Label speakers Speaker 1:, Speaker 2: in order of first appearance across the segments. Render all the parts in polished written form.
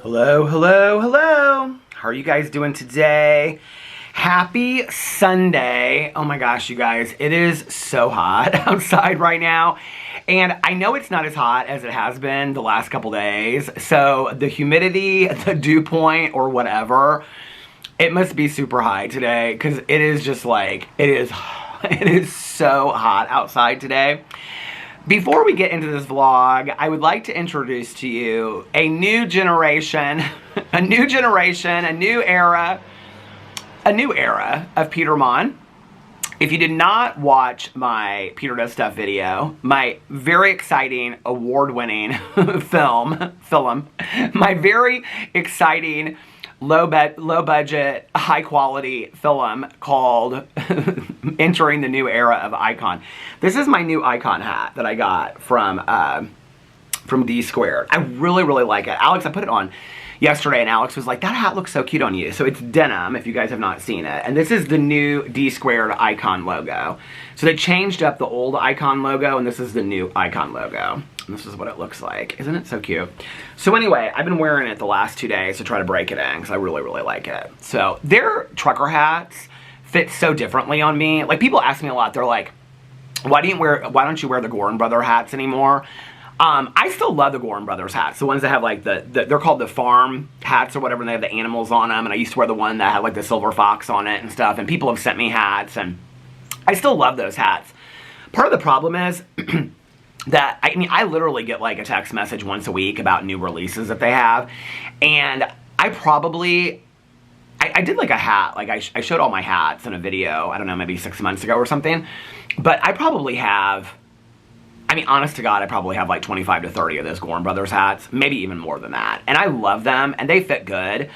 Speaker 1: Hello, hello, hello. How are you guys doing today? Happy Sunday. Oh my gosh, you guys, it is so hot outside right now. And I know it's not as hot as it has been the last couple days. So the humidity, the dew point, or whatever, it must be super high today because it is just like, it is so hot outside today. Before we get into this vlog, I would like to introduce to you a new generation, a new era of Peter Monn. If you did not watch my Peter Does Stuff video, my very exciting award-winning film, my very exciting low budget, high quality film called Entering the New Era of Icon. This is my new Icon hat that I got from D Squared. I really like it. Alex, I put it on yesterday and Alex was like, that hat looks so cute on you. So it's denim if you guys have not seen it. And this is the new D Squared Icon logo. So they changed up the old Icon logo and this is the new Icon logo. And this is what it looks like. Isn't it so cute? So anyway, I've been wearing it the last 2 days to try to break it in because I really like it. So their trucker hats fit so differently on me. Like people ask me a lot, they're like, why don't you wear the Gorin Brother hats anymore? I still love the Gorin Brothers hats. The ones that have like they're called the farm hats or whatever, and they have the animals on them. And I used to wear the one that had like the silver fox on it and stuff. And people have sent me hats and I still love those hats. Part of the problem is that, I literally get like a text message once a week about new releases that they have. And I did like a hat, like I showed all my hats in a video, I don't know, maybe 6 months ago or something. But I probably have, honest to God, I probably have like 25 to 30 of those Gorin Brothers hats, maybe even more than that. And I love them, and they fit good.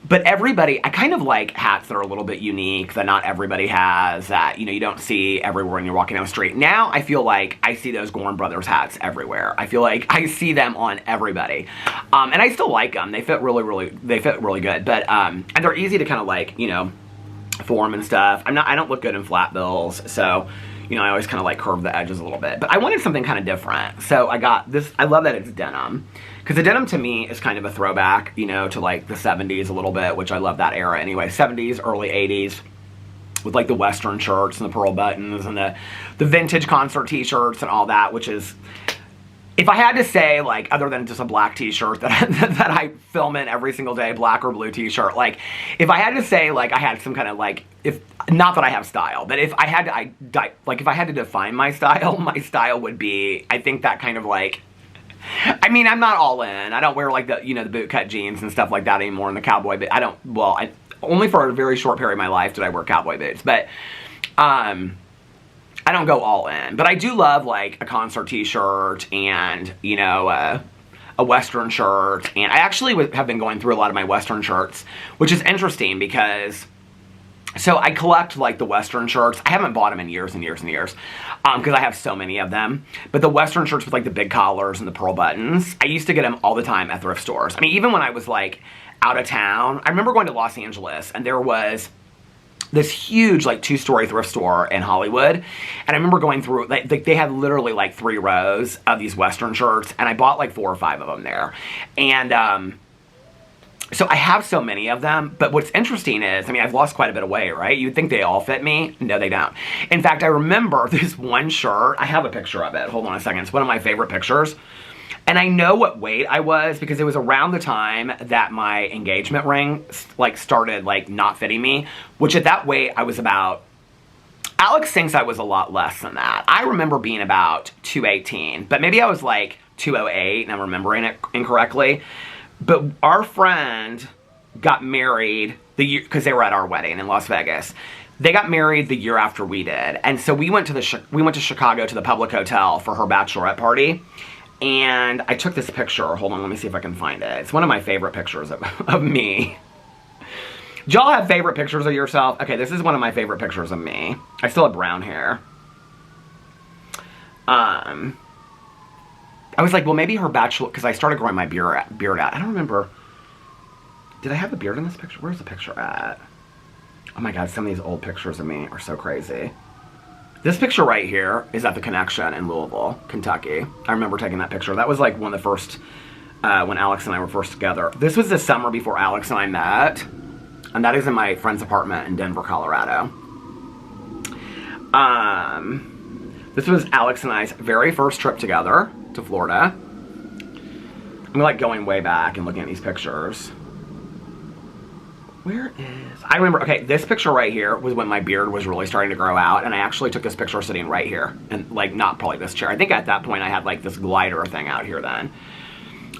Speaker 1: But everybody, I kind of like hats that are a little bit unique, that not everybody has, that, you don't see everywhere when you're walking down the street. Now, I feel like I see those Gorin Brothers hats everywhere. I feel like I see them on everybody. And I still like them. They fit really good. But, and they're easy to kind of like, form and stuff. I don't look good in flat bills, so I always kind of like curve the edges a little bit. But I wanted something kind of different. So I got this. I love that it's denim. Because the denim to me is kind of a throwback, to like the 70s a little bit, which I love that era anyway. 70s, early 80s. With like the Western shirts and the pearl buttons and the vintage concert t-shirts and all that, which is, if I had to say, like, other than just a black t-shirt that I film in every single day, black or blue t-shirt, like, if I had to say, like, I had some kind of, like, not that I have style, but if I had to, if I had to define my style would be, I think that kind of, like, I'm not all in. I don't wear, like, the bootcut jeans and stuff like that anymore, and the cowboy boots. Only for a very short period of my life did I wear cowboy boots, but, I don't go all in, but I do love like a concert t-shirt and, a Western shirt. And I actually have been going through a lot of my Western shirts, which is interesting because, so I collect like the Western shirts. I haven't bought them in years and years and years because I have so many of them. But the Western shirts with like the big collars and the pearl buttons, I used to get them all the time at thrift stores. Even when I was like out of town, I remember going to Los Angeles and there was this huge like 2-story thrift store in Hollywood, and I remember going through, like they had literally like 3 rows of these Western shirts, and I bought like 4 or 5 of them there. And so I have so many of them, but what's interesting is, I've lost quite a bit of weight, right? You'd think they all fit me. No, they don't. In fact, I remember this one shirt, I have a picture of it, hold on a second, it's one of my favorite pictures. And I know what weight I was because it was around the time that my engagement ring like started like not fitting me, which at that weight I was about, Alex thinks I was a lot less than that. I remember being about 218, but maybe I was like 208 and I'm remembering it incorrectly. But our friend got married the year, because they were at our wedding in Las Vegas. They got married the year after we did. And so we went to Chicago to the Public Hotel for her bachelorette party. And I took this picture. Hold on, let me see if I can find it. It's one of my favorite pictures of me. Do y'all have favorite pictures of yourself? Okay, this is one of my favorite pictures of me. I still have brown hair. I was like, well, maybe her bachelor, because I started growing my beard out. I don't remember. Did I have a beard in this picture? Where's the picture at? Oh my God, some of these old pictures of me are so crazy. This picture right here is at the Connection in Louisville, Kentucky. I remember taking that picture. That was like one of the first when Alex and I were first together. This was the summer before Alex and I met, and that is in my friend's apartment in Denver, Colorado. This was Alex and I's very first trip together to Florida. I'm like going way back and looking at these pictures. Where is... I remember, okay, this picture right here was when my beard was really starting to grow out, and I actually took this picture sitting right here, and like not probably this chair. I think at that point I had like this glider thing out here then.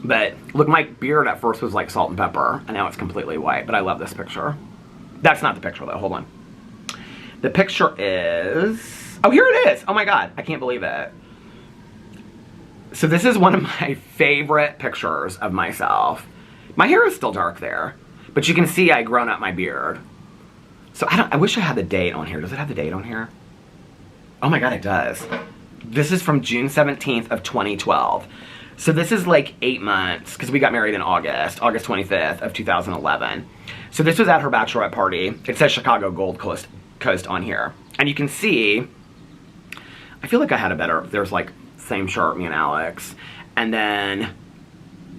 Speaker 1: But look, my beard at first was like salt and pepper, and now it's completely white, but I love this picture. That's not the picture though, hold on. The picture is... oh, here it is! Oh my god, I can't believe it. So this is one of my favorite pictures of myself. My hair is still dark there, but you can see I've grown up my beard. So I wish I had the date on here. Does it have the date on here? Oh my god, it does. This is from June 17th of 2012. So this is like 8 months, because we got married in August 25th of 2011. So this was at her bachelorette party. It says Chicago Gold Coast on here. And you can see, I feel like I had a better, there's like same shirt, me and Alex. And then,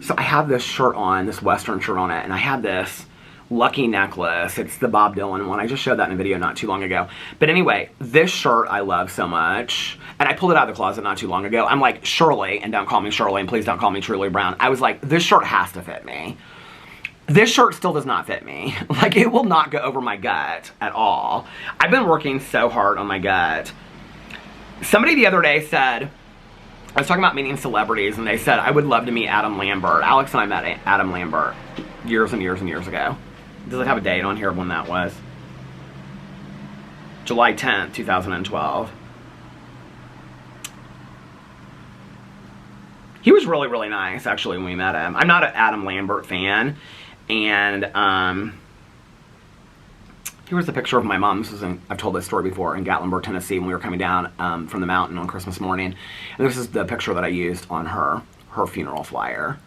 Speaker 1: so I have this shirt on, this Western shirt on it, and I have this lucky necklace. It's the Bob Dylan one. I just showed that in a video not too long ago. But anyway, this shirt I love so much. And I pulled it out of the closet not too long ago. I'm like, Shirley, and don't call me Shirley, and please don't call me Truly Brown. I was like, this shirt has to fit me. This shirt still does not fit me. Like, it will not go over my gut at all. I've been working so hard on my gut. Somebody the other day said, I was talking about meeting celebrities, and they said, I would love to meet Adam Lambert. Alex and I met Adam Lambert years and years and years ago. Does it have a date on here of when that was? July 10th, 2012. He was really, really nice, actually, when we met him. I'm not an Adam Lambert fan. And, here was the picture of my mom. This was I've told this story before, in Gatlinburg, Tennessee, when we were coming down from the mountain on Christmas morning. And this is the picture that I used on her funeral flyer.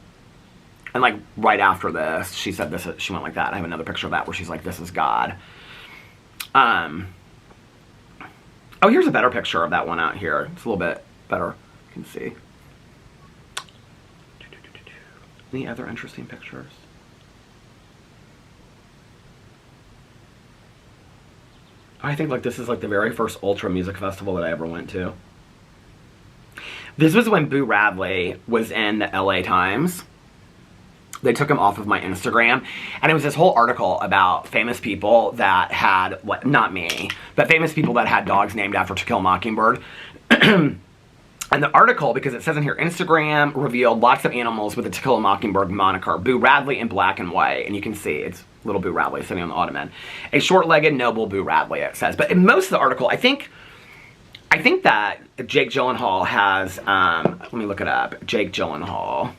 Speaker 1: And like right after this, she said this, she went like that. I have another picture of that where she's like, this is God. Oh, here's a better picture of that one out here. It's a little bit better, you can see. Any other interesting pictures? I think like this is like the very first Ultra music festival that I ever went to. This was when Boo Radley was in the LA Times. They took him off of my Instagram, and it was this whole article about famous people that had, what, not me, but famous people that had dogs named after To Kill a Mockingbird. And the article, because it says in here, Instagram revealed lots of animals with the To Kill a Mockingbird moniker. Boo Radley in black and white, and you can see it's little Boo Radley sitting on the ottoman. A short-legged, noble Boo Radley, it says. But in most of the article, I think that Jake Gyllenhaal has, let me look it up. Jake Gyllenhaal.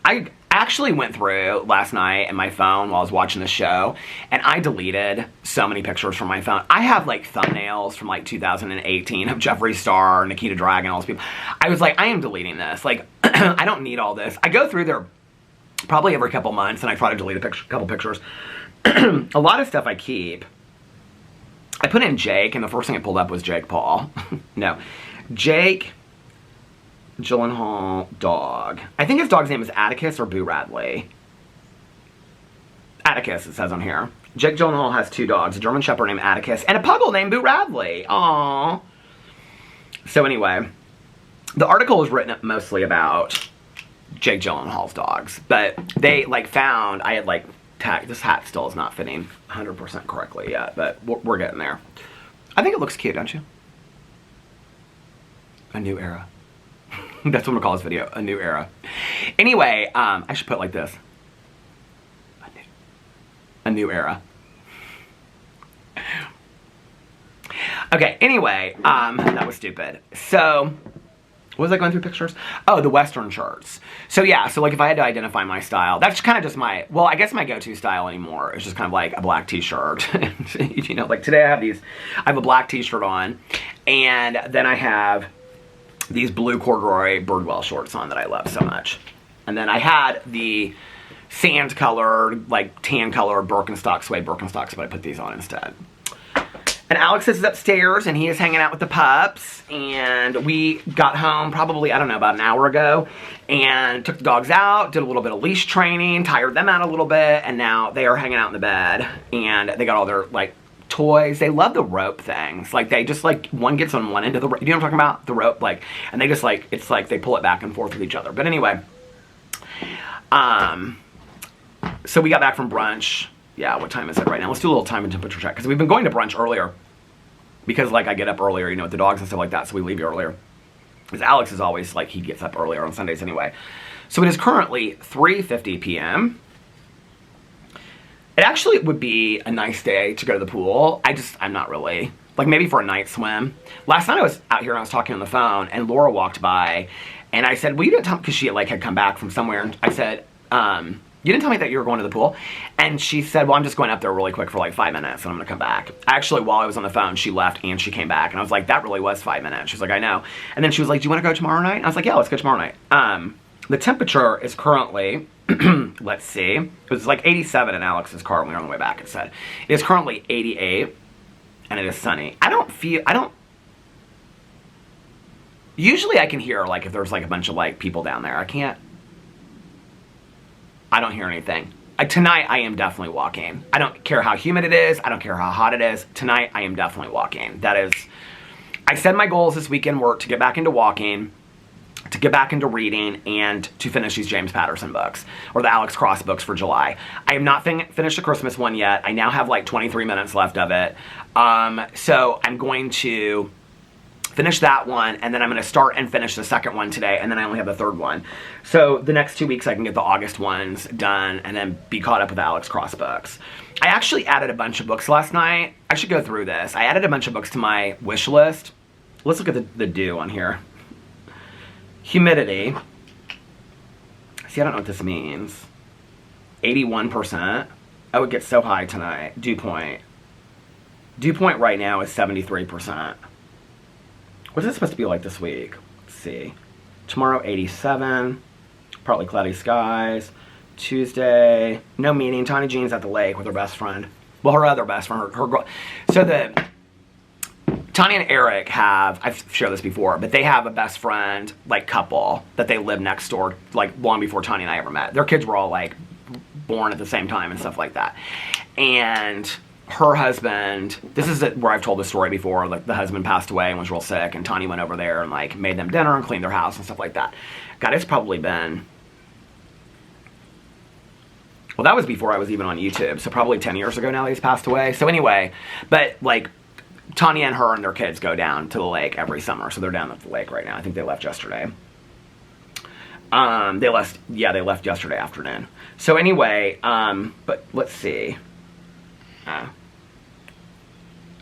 Speaker 1: I actually went through last night in my phone while I was watching the show, and I deleted so many pictures from my phone. I have like thumbnails from like 2018 of Jeffree Star, Nikita Dragun, all those people. I was like, I am deleting this. Like, I don't need all this. I go through there probably every couple months, and I try to delete a couple pictures. A lot of stuff I keep. I put in Jake, and the first thing it pulled up was Jake Paul. No. Jake Gyllenhaal dog. I think his dog's name is Atticus or Boo Radley. Atticus, it says on here. Jake Gyllenhaal has 2 dogs, a German Shepherd named Atticus, and a Puggle named Boo Radley. Aww. So anyway, the article was written mostly about Jake Gyllenhaal's dogs, but they like found, I had like tagged, this hat still is not fitting 100% correctly yet, but we're getting there. I think it looks cute, don't you? A new era. That's what I'm gonna call this video, a new era. Anyway, I should put it like this. A new era. Okay, anyway, that was stupid. So, what was I going through pictures? Oh, the Western shirts. So yeah, so like if I had to identify my style, that's kind of just my, well, I guess my go-to style anymore is just kind of like a black t-shirt. You know, like today I have a black t-shirt on, and then I have these blue corduroy Birdwell shorts on that I love so much. And then I had the sand-colored, like tan-colored Birkenstock, suede Birkenstocks, but I put these on instead. And Alex is upstairs, and he is hanging out with the pups. And we got home probably, I don't know, about an hour ago. And took the dogs out, did a little bit of leash training, tired them out a little bit. And now they are hanging out in the bed. And they got all their, like, toys. They love the rope things. Like, they just, like, one gets on one end of the rope. You know what I'm talking about? The rope, like, and they just, like, it's like they pull it back and forth with each other. But anyway, so we got back from brunch. Yeah, what time is it right now? Let's do a little time and temperature check. Because we've been going to brunch earlier. Because, like, I get up earlier, you know, with the dogs and stuff like that, so we leave earlier. Because Alex is always, like, he gets up earlier on Sundays anyway. So it is currently 3:50 p.m. It actually would be a nice day to go to the pool. I'm not really. Like, maybe for a night swim. Last night I was out here and I was talking on the phone, and Laura walked by, and I said, well, you didn't tell me, because she, like, had come back from somewhere, and I said, you didn't tell me that you were going to the pool? And she said, well, I'm just going up there really quick for like 5 minutes and I'm going to come back. Actually, while I was on the phone, she left and she came back. And I was like, that really was 5 minutes. She's like, I know. And then she was like, do you want to go tomorrow night? And I was like, yeah, let's go tomorrow night. The temperature is currently, let's see, it was like 87 in Alex's car when we were on the way back, it said. It is currently 88 and it is sunny. Usually I can hear, like, if there's like a bunch of, like, people down there. I don't hear anything. Tonight, I am definitely walking. I don't care how humid it is. I don't care how hot it is. Tonight, I am definitely walking. I said my goals this weekend were to get back into walking, to get back into reading, and to finish these James Patterson books, or the Alex Cross books for July. I have not finished the Christmas one yet. I now have like 23 minutes left of it. So I'm going to finish that one, and then I'm going to start and finish the second one today, and then I only have the third one. So the next 2 weeks I can get the August ones done, and then be caught up with the Alex Cross books. I actually added a bunch of books last night. I should go through this. I added a bunch of books to my wish list. Let's look at the dew on here. Humidity. See, I don't know what this means. 81%. Oh, it gets so high tonight. Dew point. Dew point right now is 73%. What is it supposed to be like this week? Let's see. Tomorrow, 87. Partly cloudy skies. Tuesday, no meeting. Tiny Jean's at the lake with her best friend. Well, her other best friend. So Tanya and Eric have, I've shared this before, but they have a best friend, like, couple that they live next door, like, long before Tanya and I ever met. Their kids were all, like, born at the same time and stuff like that. And her husband, this is where I've told the story before, like, the husband passed away and was real sick, and Tanya went over there and, like, made them dinner and cleaned their house and stuff like that. God, it's probably been, well, that was before I was even on YouTube, so probably 10 years ago now that he's passed away. So anyway, but, like, Tanya and her and their kids go down to the lake every summer, so they're down at the lake right now. I think they left yesterday. They left yesterday afternoon. So anyway, but let's see.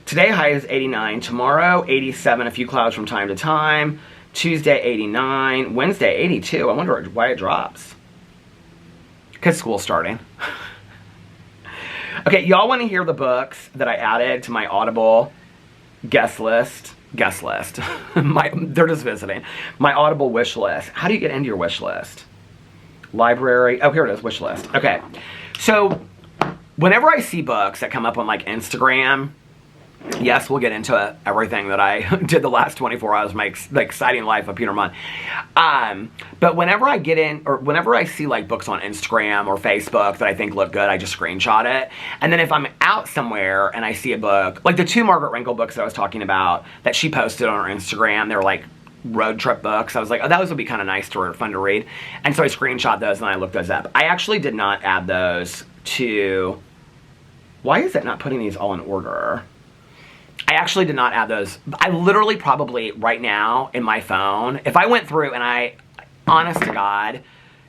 Speaker 1: Today high is 89. Tomorrow 87. A few clouds from time to time. Tuesday 89. Wednesday 82. I wonder why it drops. Because school's starting. Okay, y'all want to hear the books that I added to my Audible guest list? They're just visiting. My Audible wish list. How do you get into your wish list? Library. Oh, here it is, wish list. Okay. So, whenever I see books that come up on, like, Instagram, yes, we'll get into everything that I did the last 24 hours of the exciting life of Peter Monn. But whenever I get in, or whenever I see, like, books on Instagram or Facebook that I think look good, I just screenshot it. And then if I'm out somewhere and I see a book, like the 2 Margaret Wrinkle books that I was talking about that she posted on her Instagram, they were like road trip books. I was like, oh, those would be kind of nice or fun to read. And so I screenshot those and I looked those up. I actually did not add those to, why is it not putting these all in order? I actually did not add those. I literally probably right now in my phone, if I went through and honest to God,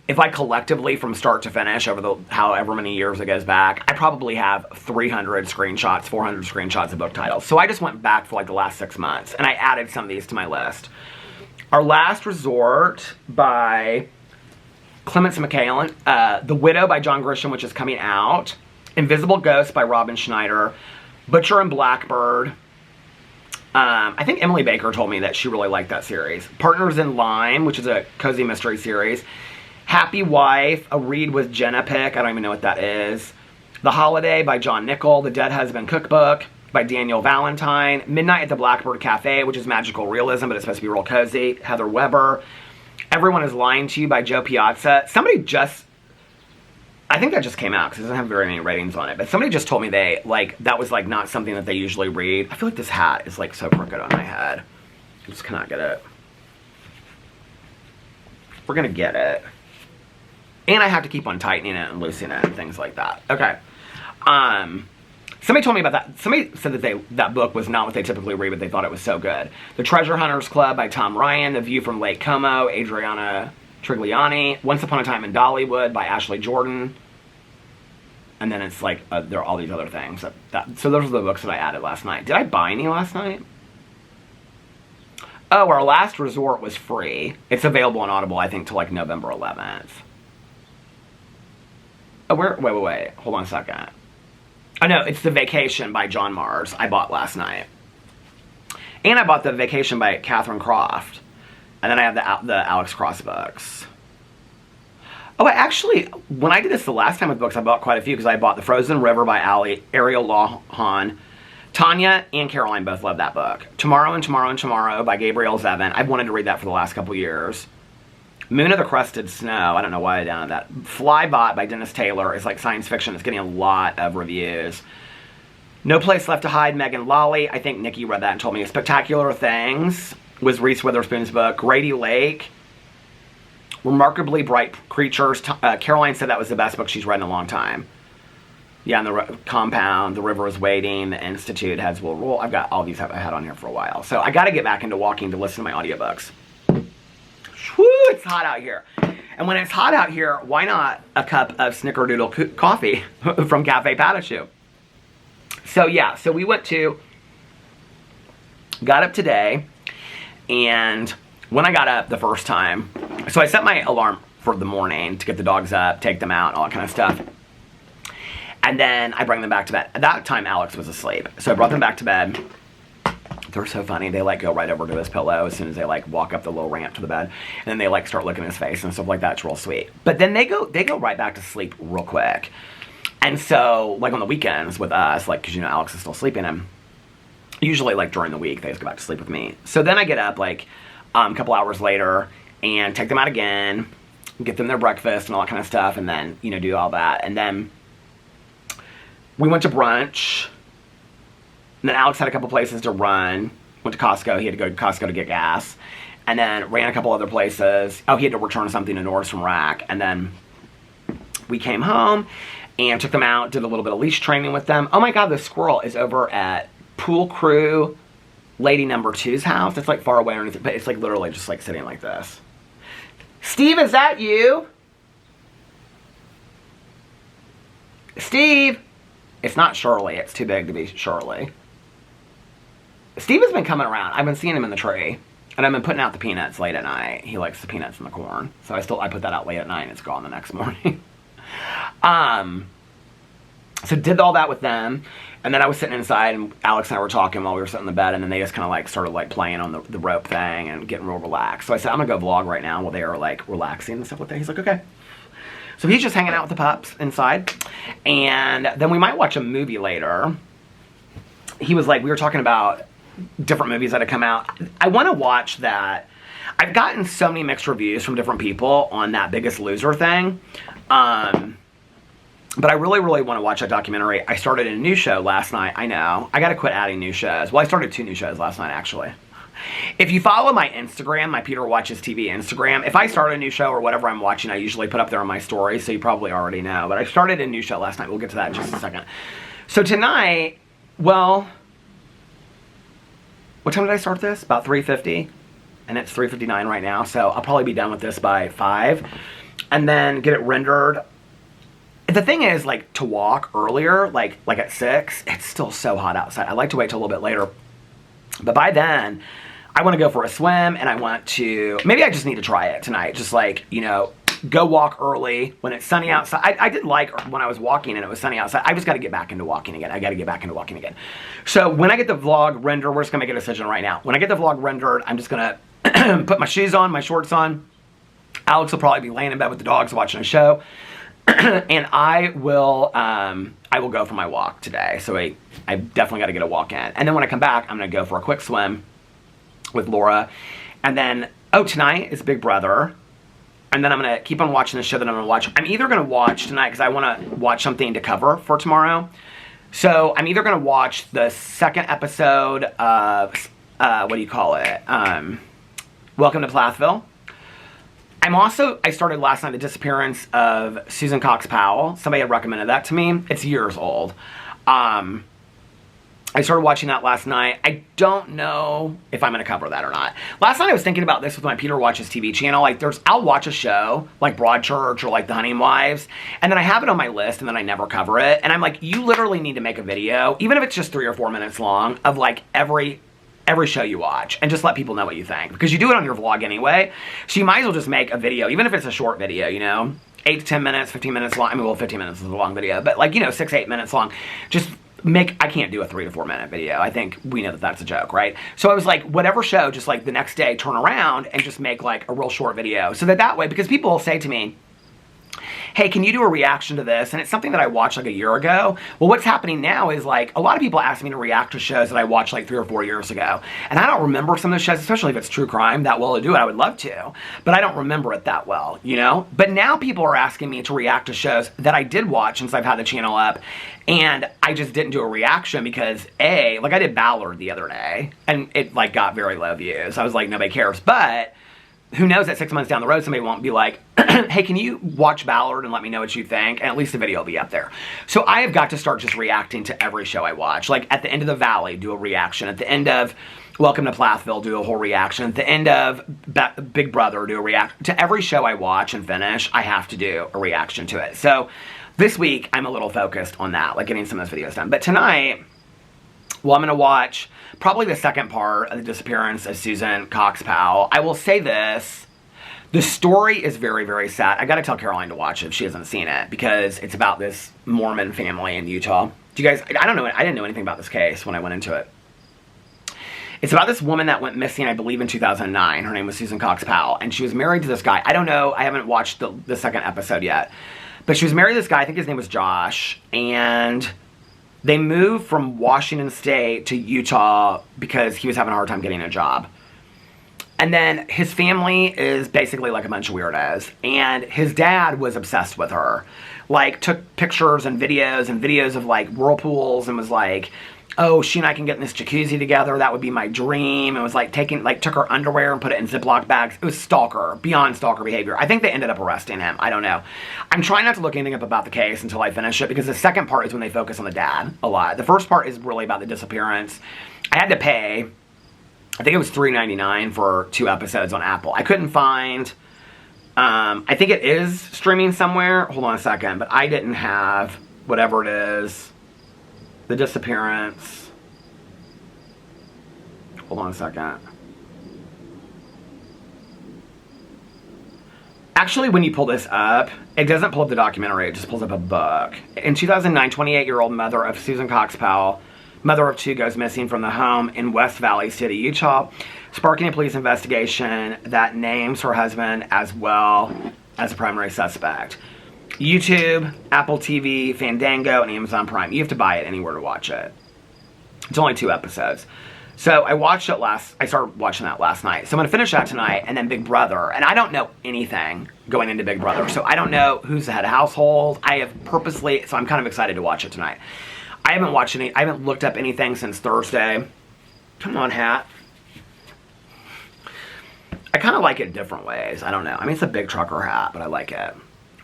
Speaker 1: if I collectively from start to finish over the however many years it goes back, I probably have 300 screenshots, 400 screenshots of book titles. So I just went back for like the last 6 months and I added some of these to my list. Our Last Resort by Clements McCallan, The Widow by John Grisham, which is coming out, Invisible Ghost by Robin Schneider, Butcher and Blackbird. I think Emily Baker told me that she really liked that series. Partners in Lime, which is a cozy mystery series. Happy Wife, a read with Jenna Pick. I don't even know what that is. The Holiday by John Nichol, The Dead Husband Cookbook. by Daniel Valentine. Midnight at the Blackbird Cafe, which is magical realism, but it's supposed to be real cozy. Heather Weber. Everyone is Lying to You by Joe Piazza. Somebody just, I think that just came out because it doesn't have very many ratings on it, but somebody just told me that was like not something that they usually read. I feel like this hat is like so crooked on my head. I just cannot get it. We're gonna get it. And I have to keep on tightening it and loosening it and things like that. Okay. Somebody told me about that. Somebody said that that book was not what they typically read, but they thought it was so good. The Treasure Hunters Club by Tom Ryan. The View from Lake Como, Adriana Trigliani. Once Upon a Time in Dollywood by Ashley Jordan. And then it's like, there are all these other things. So those are the books that I added last night. Did I buy any last night? Oh, Our Last Resort was free. It's available on Audible, I think, till like November 11th. Oh, wait. Hold on a second. Oh, no, it's The Vacation by John Mars I bought last night. And I bought The Vacation by Catherine Croft. And then I have the Alex Cross books. Oh, actually, when I did this the last time with books, I bought quite a few because I bought The Frozen River by Ariel Lawhon. Tanya and Caroline both love that book. Tomorrow and Tomorrow and Tomorrow by Gabrielle Zevin. I've wanted to read that for the last couple years. Moon of the Crusted Snow. I don't know why I downloaded that. Flybot by Dennis Taylor is like science fiction. It's getting a lot of reviews. No Place Left to Hide, Megan Lawley. I think Nikki read that and told me. Spectacular Things was Reese Witherspoon's book. Grady Lake. Remarkably Bright Creatures. Caroline said that was the best book she's read in a long time. Yeah, and the Compound, The River is Waiting, The Institute, Heads Will Rule. I've got all these I've had on here for a while. So I got to get back into walking to listen to my audiobooks. Woo, it's hot out here. And when it's hot out here, why not a cup of Snickerdoodle coffee from Cafe Patachou? So yeah, so we got up today, and when I got up the first time, so I set my alarm for the morning to get the dogs up, take them out, all that kind of stuff. And then I bring them back to bed. At that time, Alex was asleep. So I brought them back to bed. They're so funny. They like go right over to his pillow as soon as they like walk up the little ramp to the bed. And then they like start looking at his face and stuff like that. It's real sweet. But then they go right back to sleep real quick. And so like on the weekends with us, like, cause you know, Alex is still sleeping, and usually like during the week, they just go back to sleep with me. So then I get up like a couple hours later and take them out again, get them their breakfast and all that kind of stuff. And then, you know, do all that. And then we went to brunch. And then Alex had a couple places to run. Went to Costco. He had to go to Costco to get gas. And then ran a couple other places. Oh, he had to return something to Norris from Rack. And then we came home and took them out, did a little bit of leash training with them. Oh my God, the squirrel is over at Pool Crew Lady Number 2's house. It's like far away underneath, but it's like literally just like sitting like this. Steve, is that you? Steve! It's not Shirley. It's too big to be Shirley. Steve has been coming around. I've been seeing him in the tree. And I've been putting out the peanuts late at night. He likes the peanuts and the corn. So I put that out late at night and it's gone the next morning. So did all that with them. And then I was sitting inside and Alex and I were talking while we were sitting in the bed. And then they just kind of like started like playing on the rope thing and getting real relaxed. So I said, I'm going to go vlog right now while they are like relaxing and stuff like that. He's like, okay. So he's just hanging out with the pups inside. And then we might watch a movie later. He was like, we were talking about different movies that have come out. I want to watch that. I've gotten so many mixed reviews from different people on that Biggest Loser thing. But I really, really want to watch that documentary. I started a new show last night. I know. I got to quit adding new shows. Well, I started 2 new shows last night, actually. If you follow my Instagram, my Peter Watches TV Instagram, if I start a new show or whatever I'm watching, I usually put up there on my story, so you probably already know. But I started a new show last night. We'll get to that in just a second. So tonight, well, what time did I start this? About 3:50, and it's 3:59 right now, so I'll probably be done with this by 5, and then get it rendered. The thing is, like, to walk earlier, like at 6, it's still so hot outside. I like to wait till a little bit later, but by then, I want to go for a swim, and I want to, maybe I just need to try it tonight, just like, you know, go walk early when it's sunny outside. I did like when I was walking and it was sunny outside. I just got to get back into walking again. I got to get back into walking again. So when I get the vlog rendered, we're just going to make a decision right now. When I get the vlog rendered, I'm just going to put my shoes on, my shorts on. Alex will probably be laying in bed with the dogs watching a show. and I will go for my walk today. So I definitely got to get a walk in. And then when I come back, I'm going to go for a quick swim with Laura. And then, tonight is Big Brother. And then I'm going to keep on watching the show that I'm going to watch. I'm either going to watch tonight because I want to watch something to cover for tomorrow. So I'm either going to watch the second episode of, what do you call it? Welcome to Plathville. I started last night the Disappearance of Susan Cox Powell. Somebody had recommended that to me. It's years old. I started watching that last night. I don't know if I'm going to cover that or not. Last night I was thinking about this with my Peter Watches TV channel. Like, I'll watch a show, like Broadchurch or like The Hunting Wives, and then I have it on my list and then I never cover it. And I'm like, you literally need to make a video, even if it's just 3 or 4 minutes long, of like every show you watch, and just let people know what you think. Because you do it on your vlog anyway, so you might as well just make a video, even if it's a short video, you know? 8 to 10 minutes, 15 minutes long. I mean, well, 15 minutes is a long video, but like, 6, 8 minutes long. Just I can't do a 3 to 4 minute video. I think we know that that's a joke, right? So I was like, whatever show, just like the next day, turn around and just make like a real short video. So that way, because people will say to me, hey, can you do a reaction to this? And it's something that I watched like a year ago. Well, what's happening now is like, a lot of people ask me to react to shows that I watched like 3 or 4 years ago. And I don't remember some of those shows, especially if it's true crime, that well to do it. I would love to, but I don't remember it that well, you know? But now people are asking me to react to shows that I did watch since I've had the channel up. And I just didn't do a reaction because like I did Ballard the other day and it like got very low views. I was like, nobody cares. But who knows that 6 months down the road, somebody won't be like, hey, can you watch Ballard and let me know what you think? And at least the video will be up there. So I have got to start just reacting to every show I watch. Like at the end of The Valley, do a reaction. At the end of Welcome to Plathville, do a whole reaction. At the end of Big Brother, do a reaction. To every show I watch and finish, I have to do a reaction to it. So this week, I'm a little focused on that, like getting some of those videos done. But tonight, well, I'm going to watch probably the second part of the Disappearance of Susan Cox Powell. I will say this. The story is very, very sad. I got to tell Caroline to watch it if she hasn't seen it, because it's about this Mormon family in Utah. Do you guys, I don't know, I didn't know anything about this case when I went into it. It's about this woman that went missing, I believe, in 2009. Her name was Susan Cox Powell, and she was married to this guy. I don't know, I haven't watched the second episode yet. But she was married to this guy, I think his name was Josh, and they moved from Washington State to Utah because he was having a hard time getting a job. And then his family is basically like a bunch of weirdos. And his dad was obsessed with her. Like, took pictures and videos of like whirlpools and was like, oh, she and I can get in this jacuzzi together. That would be my dream. It was like took her underwear and put it in Ziploc bags. It was stalker, beyond stalker behavior. I think they ended up arresting him. I don't know. I'm trying not to look anything up about the case until I finish it, because the second part is when they focus on the dad a lot. The first part is really about the disappearance. I had to pay, I think it was $3.99 for 2 episodes on Apple. I couldn't find, I think it is streaming somewhere. Hold on a second, but I didn't have whatever it is. The Disappearance. Hold on a second. Actually, when you pull this up, it doesn't pull up the documentary, it just pulls up a book. In 2009, 28-year-old mother of Susan Cox Powell, mother of 2, goes missing from the home in West Valley City, Utah, sparking a police investigation that names her husband as well as a primary suspect. YouTube, Apple TV, Fandango, and Amazon Prime. You have to buy it anywhere to watch it. It's only 2 episodes. So I started watching that last night. So I'm going to finish that tonight, and then Big Brother. And I don't know anything going into Big Brother. So I don't know who's the head of household. So I'm kind of excited to watch it tonight. I haven't looked up anything since Thursday. Come on, hat. I kind of like it different ways. I don't know. I mean, it's a big trucker hat, but I like it.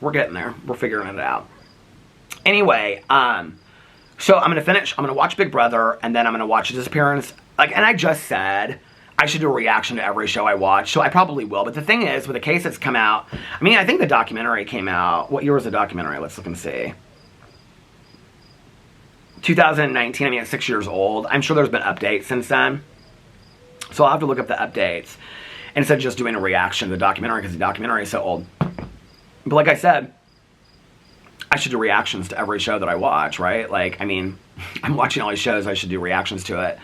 Speaker 1: We're getting there. We're figuring it out. Anyway, so I'm going to finish. I'm going to watch Big Brother, and then I'm going to watch Disappearance. And I just said I should do a reaction to every show I watch, so I probably will. But the thing is, with the case that's come out, I mean, I think the documentary came out. What year was the documentary? Let's look and see. 2019. I mean, it's 6 years old. I'm sure there's been updates since then. So I'll have to look up the updates instead of just doing a reaction to the documentary, because the documentary is so old. But like I said, I should do reactions to every show that I watch, right? Like, I mean, I'm watching all these shows, I should do reactions to it.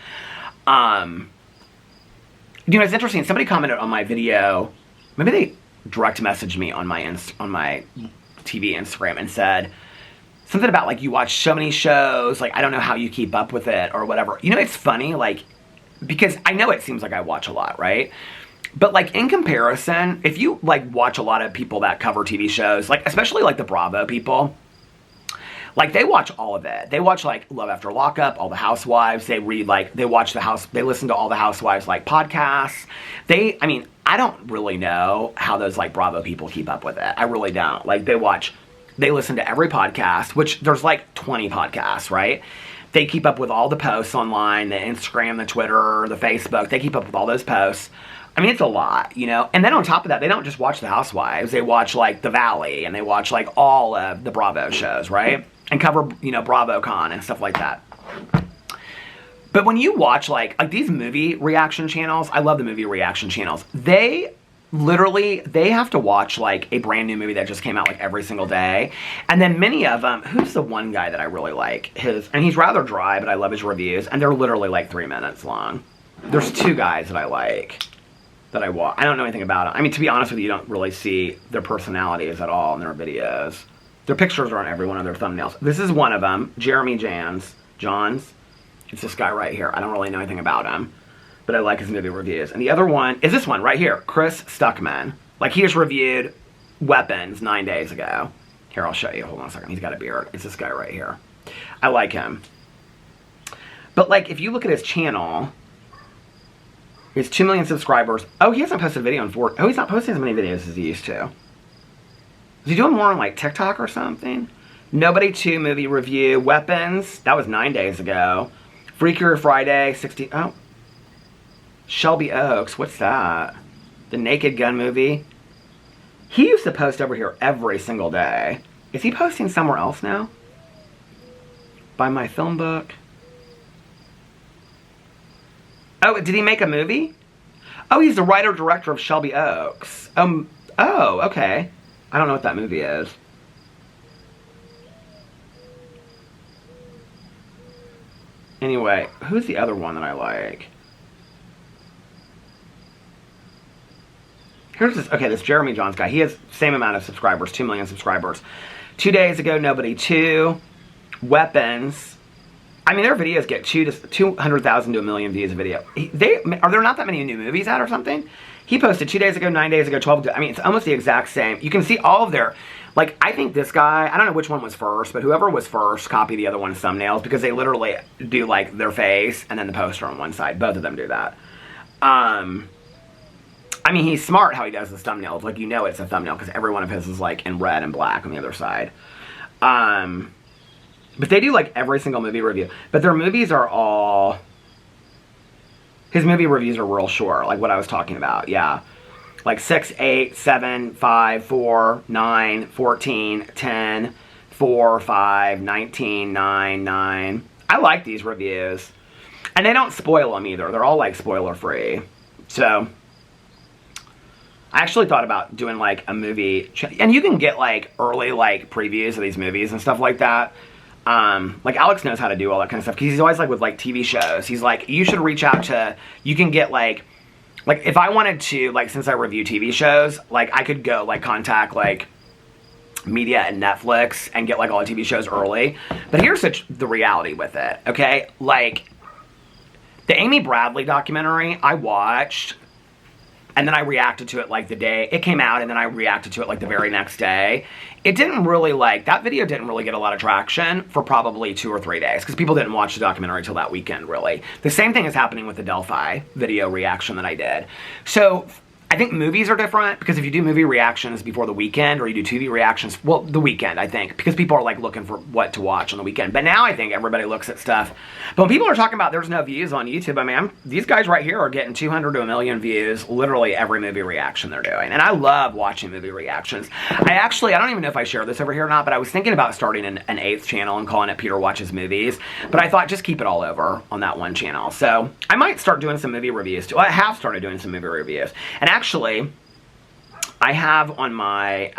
Speaker 1: You know, it's interesting. Somebody commented on my video. Maybe they direct messaged me on my TV Instagram and said something about, like, you watch so many shows, like, I don't know how you keep up with it or whatever. You know, it's funny, like, because I know it seems like I watch a lot, right? But, like, in comparison, if you, like, watch a lot of people that cover TV shows, like, especially, like, the Bravo people, like, they watch all of it. They watch, like, Love After Lockup, all the Housewives. They read, like, they listen to all the Housewives, like, podcasts. I mean, I don't really know how those, like, Bravo people keep up with it. I really don't. Like, they listen to every podcast, which there's, like, 20 podcasts, right? They keep up with all the posts online, the Instagram, the Twitter, the Facebook. They keep up with all those posts. I mean, it's a lot, you know? And then on top of that, they don't just watch the Housewives. They watch, like, The Valley, and they watch, like, all of the Bravo shows, right? And cover, you know, BravoCon and stuff like that. But when you watch, like these movie reaction channels, I love the movie reaction channels. They have to watch, like, a brand new movie that just came out, like, every single day. And then many of them, who's the one guy that I really like? And he's rather dry, but I love his reviews. And they're literally, like, 3 minutes long. There's 2 guys that I like, that I watch. I don't know anything about them. I mean, to be honest with you, you don't really see their personalities at all in their videos. Their pictures are on every one of their thumbnails. This is one of them, Jeremy Johns. It's this guy right here. I don't really know anything about him, but I like his movie reviews. And the other one is this one right here, Chris Stuckman. Like, he just reviewed Weapons 9 days ago. Here, I'll show you. Hold on a second. He's got a beard. It's this guy right here. I like him. But, like, if you look at his channel, he has 2 million subscribers. Oh, he hasn't posted a video in 4. Oh, he's not posting as many videos as he used to. Is he doing more on, like, TikTok or something? Nobody 2 movie review. Weapons, that was 9 days ago. Freakier Friday, 60. Oh. Shelby Oaks, what's that? The Naked Gun movie. He used to post over here every single day. Is he posting somewhere else now? By My Film Book. Oh, did he make a movie? Oh, he's the writer-director of Shelby Oaks. Oh, okay. I don't know what that movie is. Anyway, who's the other one that I like? Here's this, okay, this Jeremy Johns guy. He has the same amount of subscribers, 2 million subscribers. 2 days ago, Nobody 2. Weapons. I mean, their videos get 200,000 to 1 million views a video. Are there not that many new movies out or something? He posted 2 days ago, 9 days ago, 12 days. I mean, it's almost the exact same. You can see all of their, like, I think this guy, I don't know which one was first, but whoever was first copied the other one's thumbnails, because they literally do, like, their face and then the poster on one side. Both of them do that. I mean, he's smart how he does the thumbnails. Like, you know it's a thumbnail because every one of his is, like, in red and black on the other side. But they do, like, every single movie review. But their movies are all... His movie reviews are real short, like what I was talking about, yeah. Like 6, 8, 7, 5, 4, 9, 14, 10, 4, 5, 19, 9, 9. I like these reviews. And they don't spoil them either. They're all, like, spoiler-free. So, I actually thought about doing, like, a movie... And you can get, like, early, like, previews of these movies and stuff like that. Like, Alex knows how to do all that kind of stuff, because he's always, like, with, like, TV shows. He's like, you should reach out to... You can get, like, if I wanted to, like, since I review TV shows, like, I could go, like, contact, like, media and Netflix and get, like, all the TV shows early. But here's the reality with it, okay? Like, the Amy Bradley documentary, I watched... And then I reacted to it, like, the day it came out, and then I reacted to it, like, the very next day. It didn't really, like, that video didn't really get a lot of traction for probably 2 or 3 days, because people didn't watch the documentary till that weekend, really. The same thing is happening with the Delphi video reaction that I did. So, I think movies are different, because if you do movie reactions before the weekend, or you do TV reactions, well, the weekend, I think, because people are, like, looking for what to watch on the weekend. But now I think everybody looks at stuff. But when people are talking about there's no views on YouTube, I mean, these guys right here are getting 200 to 1 million views, literally every movie reaction they're doing. And I love watching movie reactions. I don't even know if I share this over here or not, but I was thinking about starting an 8th channel and calling it Peter Watches Movies. But I thought, just keep it all over on that one channel. So, I might start doing some movie reviews too. I have started doing some movie reviews. And actually... I have on my,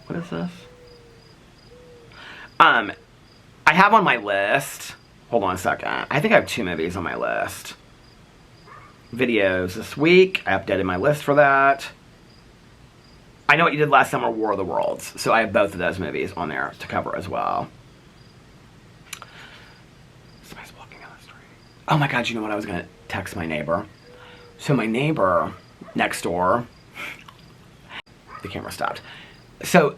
Speaker 1: what is this? I have on my list, hold on a second, I think I have 2 movies on my list. Videos this week, I updated my list for that. I Know What You Did Last Summer, War of the Worlds. So I have both of those movies on there to cover as well. Somebody's walking down the street. Oh my God, you know what? I was going to text my neighbor. So my neighbor next door, the camera stopped. So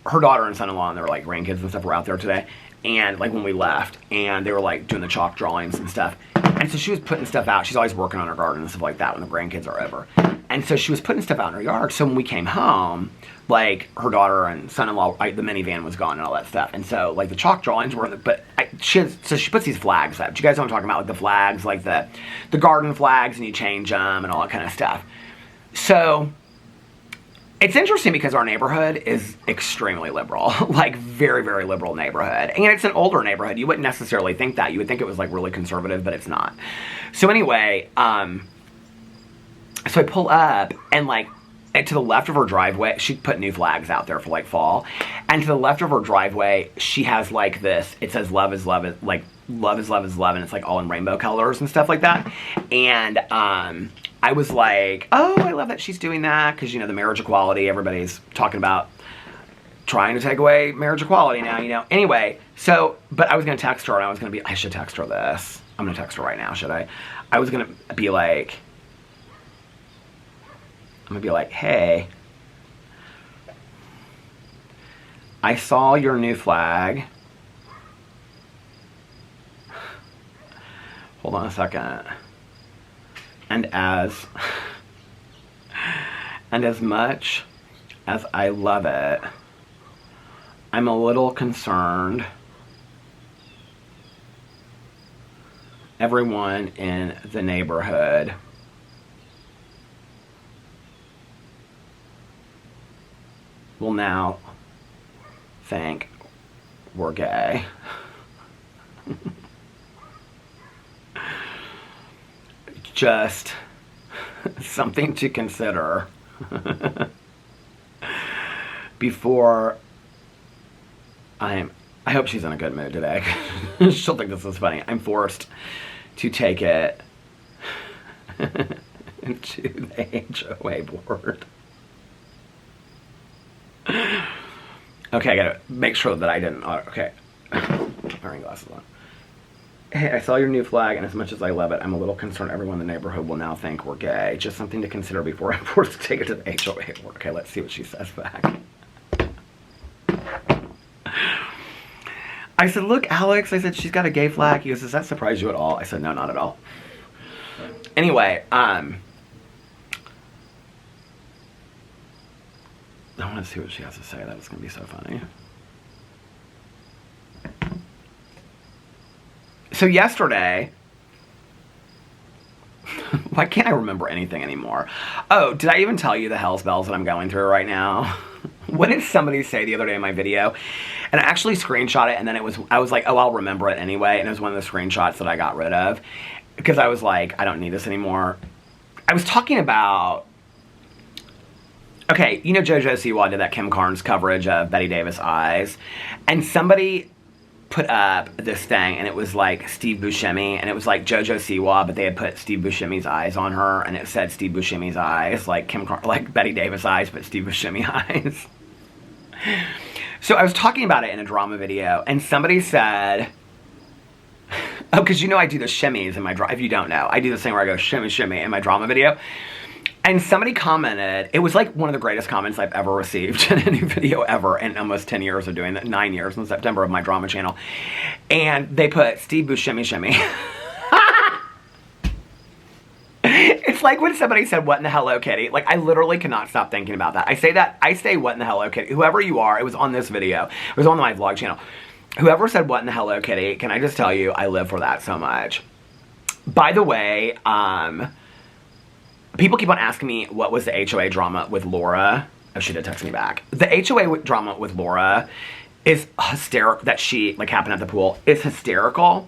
Speaker 1: her daughter and son-in-law and their like grandkids and stuff were out there today. And like when we left, and they were like doing the chalk drawings and stuff. And so she was putting stuff out. She's always working on her garden and stuff like that when the grandkids are over. And so she was putting stuff out in her yard. So when we came home, like her daughter and son-in-law, the minivan was gone and all that stuff. And so like the chalk drawings were, so she puts these flags up. Do you guys know what I'm talking about? Like the flags, like the garden flags, and you change them and all that kind of stuff. So it's interesting because our neighborhood is extremely liberal, like very, very liberal neighborhood. And it's an older neighborhood. You wouldn't necessarily think that. You would think it was like really conservative, but it's not. So anyway, so I pull up and like to the left of her driveway, she put new flags out there for like fall. And to the left of her driveway, she has like this, it says love is love, like love is love is love. And it's like all in rainbow colors and stuff like that. And, I was like, oh, I love that she's doing that. Cause you know, the marriage equality, everybody's talking about trying to take away marriage equality now, you know. Anyway, so, but I was going to text her and I was going to be, I should text her this. I'm going to text her right now, should I? I was going to be like, hey, I saw your new flag. Hold on a second. And as much as I love it, I'm a little concerned everyone in the neighborhood will now think we're gay. Just something to consider before I hope she's in a good mood today. She'll think this is funny. I'm forced to take it to the HOA board. Okay, I gotta make sure that I didn't. Okay, wearing glasses on. Hey, I saw your new flag, and as much as I love it, I'm a little concerned everyone in the neighborhood will now think we're gay. Just something to consider before I'm forced to take it to the HOA board. Okay, let's see what she says back. I said, look, Alex, I said, she's got a gay flag. He goes, does that surprise you at all? I said, no, not at all. Anyway, I want to see what she has to say. That's going to be so funny. So yesterday, why can't I remember anything anymore? Oh, did I even tell you the hell's bells that I'm going through right now? What did somebody say the other day in my video? And I actually screenshot it, and then I was like, oh, I'll remember it anyway. And it was one of the screenshots that I got rid of because I was like, I don't need this anymore. I was talking about, okay, you know JoJo Siwa did that Kim Carnes coverage of Betty Davis eyes, and somebody put up this thing, and it was like Steve Buscemi, and it was like JoJo Siwa, but they had put Steve Buscemi's eyes on her, and it said Steve Buscemi's eyes, like like Betty Davis eyes, but Steve Buscemi eyes. So I was talking about it in a drama video, and somebody said, oh, because you know I do the shimmies in my drama. If you don't know, I do this thing where I go shimmy, shimmy in my drama video. And somebody commented, it was like one of the greatest comments I've ever received in any video ever in almost 10 years of doing that, 9 years in September of my drama channel. And they put Steve Buscemi shimmy. It's like when somebody said, what in the Hello Kitty? Like, I literally cannot stop thinking about that. I say what in the Hello Kitty. Whoever you are, it was on this video. It was on my vlog channel. Whoever said what in the Hello Kitty, can I just tell you, I live for that so much. By the way, people keep on asking me what was the HOA drama with Laura. Oh, she did text me back. The HOA drama with Laura is hysterical. That she, like, happened at the pool is hysterical.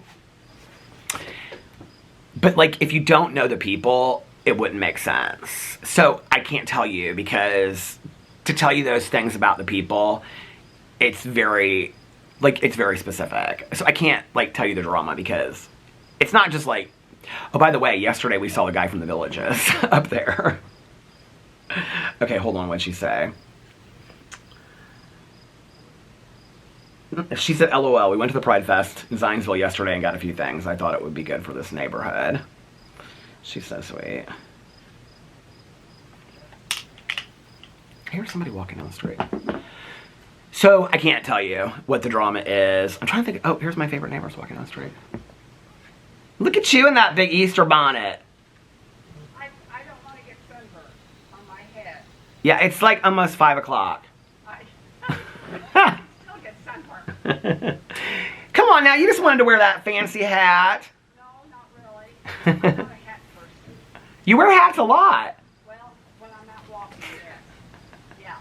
Speaker 1: But, like, if you don't know the people, it wouldn't make sense. So I can't tell you because to tell you those things about the people, it's very, like, it's very specific. So I can't, like, tell you the drama because it's not just like, oh, by the way, yesterday we saw the guy from The Villages up there. Okay, hold on, what'd she say? She said, LOL, we went to the Pride Fest in Zionsville yesterday and got a few things. I thought it would be good for this neighborhood. She's so sweet. Here's somebody walking down the street. So, I can't tell you what the drama is. I'm trying to think. Oh, here's my favorite neighbors walking down the street. Look at you in that big Easter bonnet.
Speaker 2: I don't want to get sunburned on my head.
Speaker 1: Yeah, it's like almost 5 o'clock.
Speaker 2: I still get sunburned.
Speaker 1: Come on now, you just wanted to wear that fancy hat.
Speaker 2: No, not really. I'm not a hat person.
Speaker 1: You wear hats a lot.
Speaker 2: Well, when I'm not walking, yes. Yeah.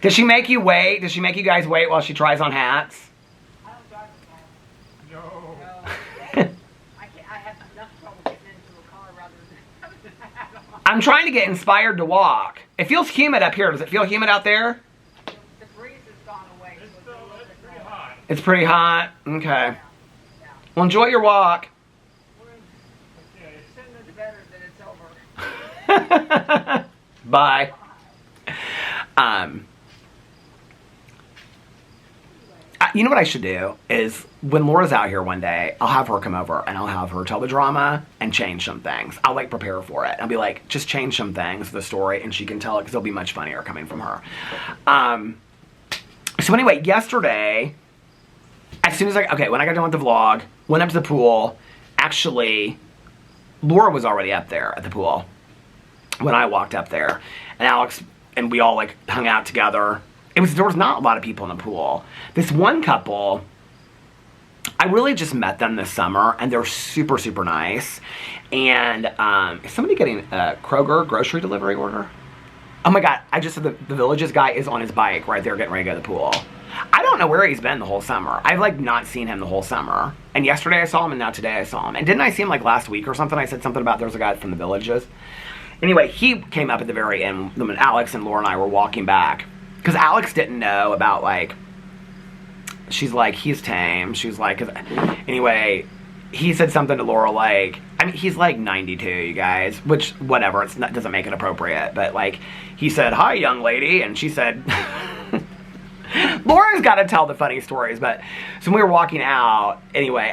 Speaker 1: Does she make you wait? Does she make you guys wait while she tries on hats?
Speaker 2: I don't drive a car.
Speaker 3: No.
Speaker 2: No. I have enough trouble getting into a car rather than having a hat on.
Speaker 1: I'm trying to get inspired to walk. It feels humid up here. Does it feel humid out there?
Speaker 2: The breeze has gone away. So it's a little bit
Speaker 3: Pretty
Speaker 2: more.
Speaker 3: hot.
Speaker 1: It's pretty hot. Okay.
Speaker 2: Yeah.
Speaker 1: Well, enjoy your walk.
Speaker 2: Okay, sooner the better that it's over.
Speaker 1: Bye. You know what I should do is when Laura's out here one day, I'll have her come over and I'll have her tell the drama and change some things. I'll like prepare for it. I'll be like, just change some things of the story and she can tell it because it'll be much funnier coming from her. So anyway, yesterday, as soon as when I got done with the vlog, went up to the pool. Actually, Laura was already up there at the pool when I walked up there, and Alex and we all like hung out together. There was not a lot of people in the pool. This one couple, I really just met them this summer, and they're super, super nice. And is somebody getting a Kroger grocery delivery order? Oh my God, I just said the Villages guy is on his bike right there getting ready to go to the pool. I don't know where he's been the whole summer. I've like not seen him the whole summer. And yesterday I saw him, and now today I saw him. And didn't I see him like last week or something? I said something about there's a guy from the Villages. Anyway, he came up at the very end when Alex and Laura and I were walking back. Because Alex didn't know about, like, she's like, he's tame. She was like, anyway, he said something to Laura like, I mean, he's like 92, you guys, which, whatever, doesn't make it appropriate. But, like, he said, hi, young lady. And she said, Laura's got to tell the funny stories. But, so when we were walking out, anyway,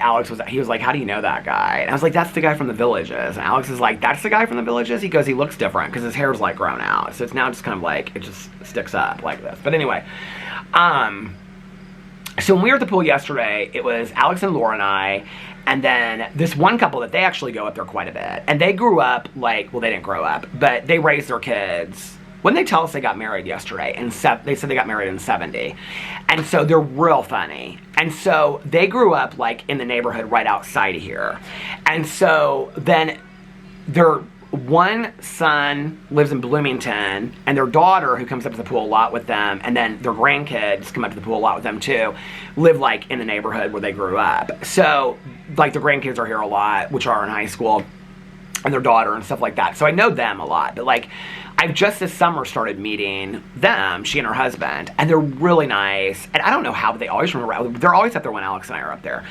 Speaker 1: he was like, how do you know that guy? And I was like, that's the guy from the Villages. And Alex is like, that's the guy from the Villages? He goes, he looks different because his hair's like grown out. So it's now just kind of like, it just sticks up like this. But anyway, so when we were at the pool yesterday, it was Alex and Laura and I, and then this one couple that they actually go up there quite a bit. And they grew up like, well, they didn't grow up, but they raised their kids. When they tell us they got married yesterday, and they said they got married in 70. And so they're real funny. And so they grew up like in the neighborhood right outside of here. And so then their one son lives in Bloomington, and their daughter, who comes up to the pool a lot with them, and then their grandkids come up to the pool a lot with them too, live like in the neighborhood where they grew up. So like the grandkids are here a lot, which are in high school, and their daughter and stuff like that. So I know them a lot. But like, I've just this summer started meeting them, she and her husband, and they're really nice. And I don't know how, but they always remember. They're always up there when Alex and I are up there.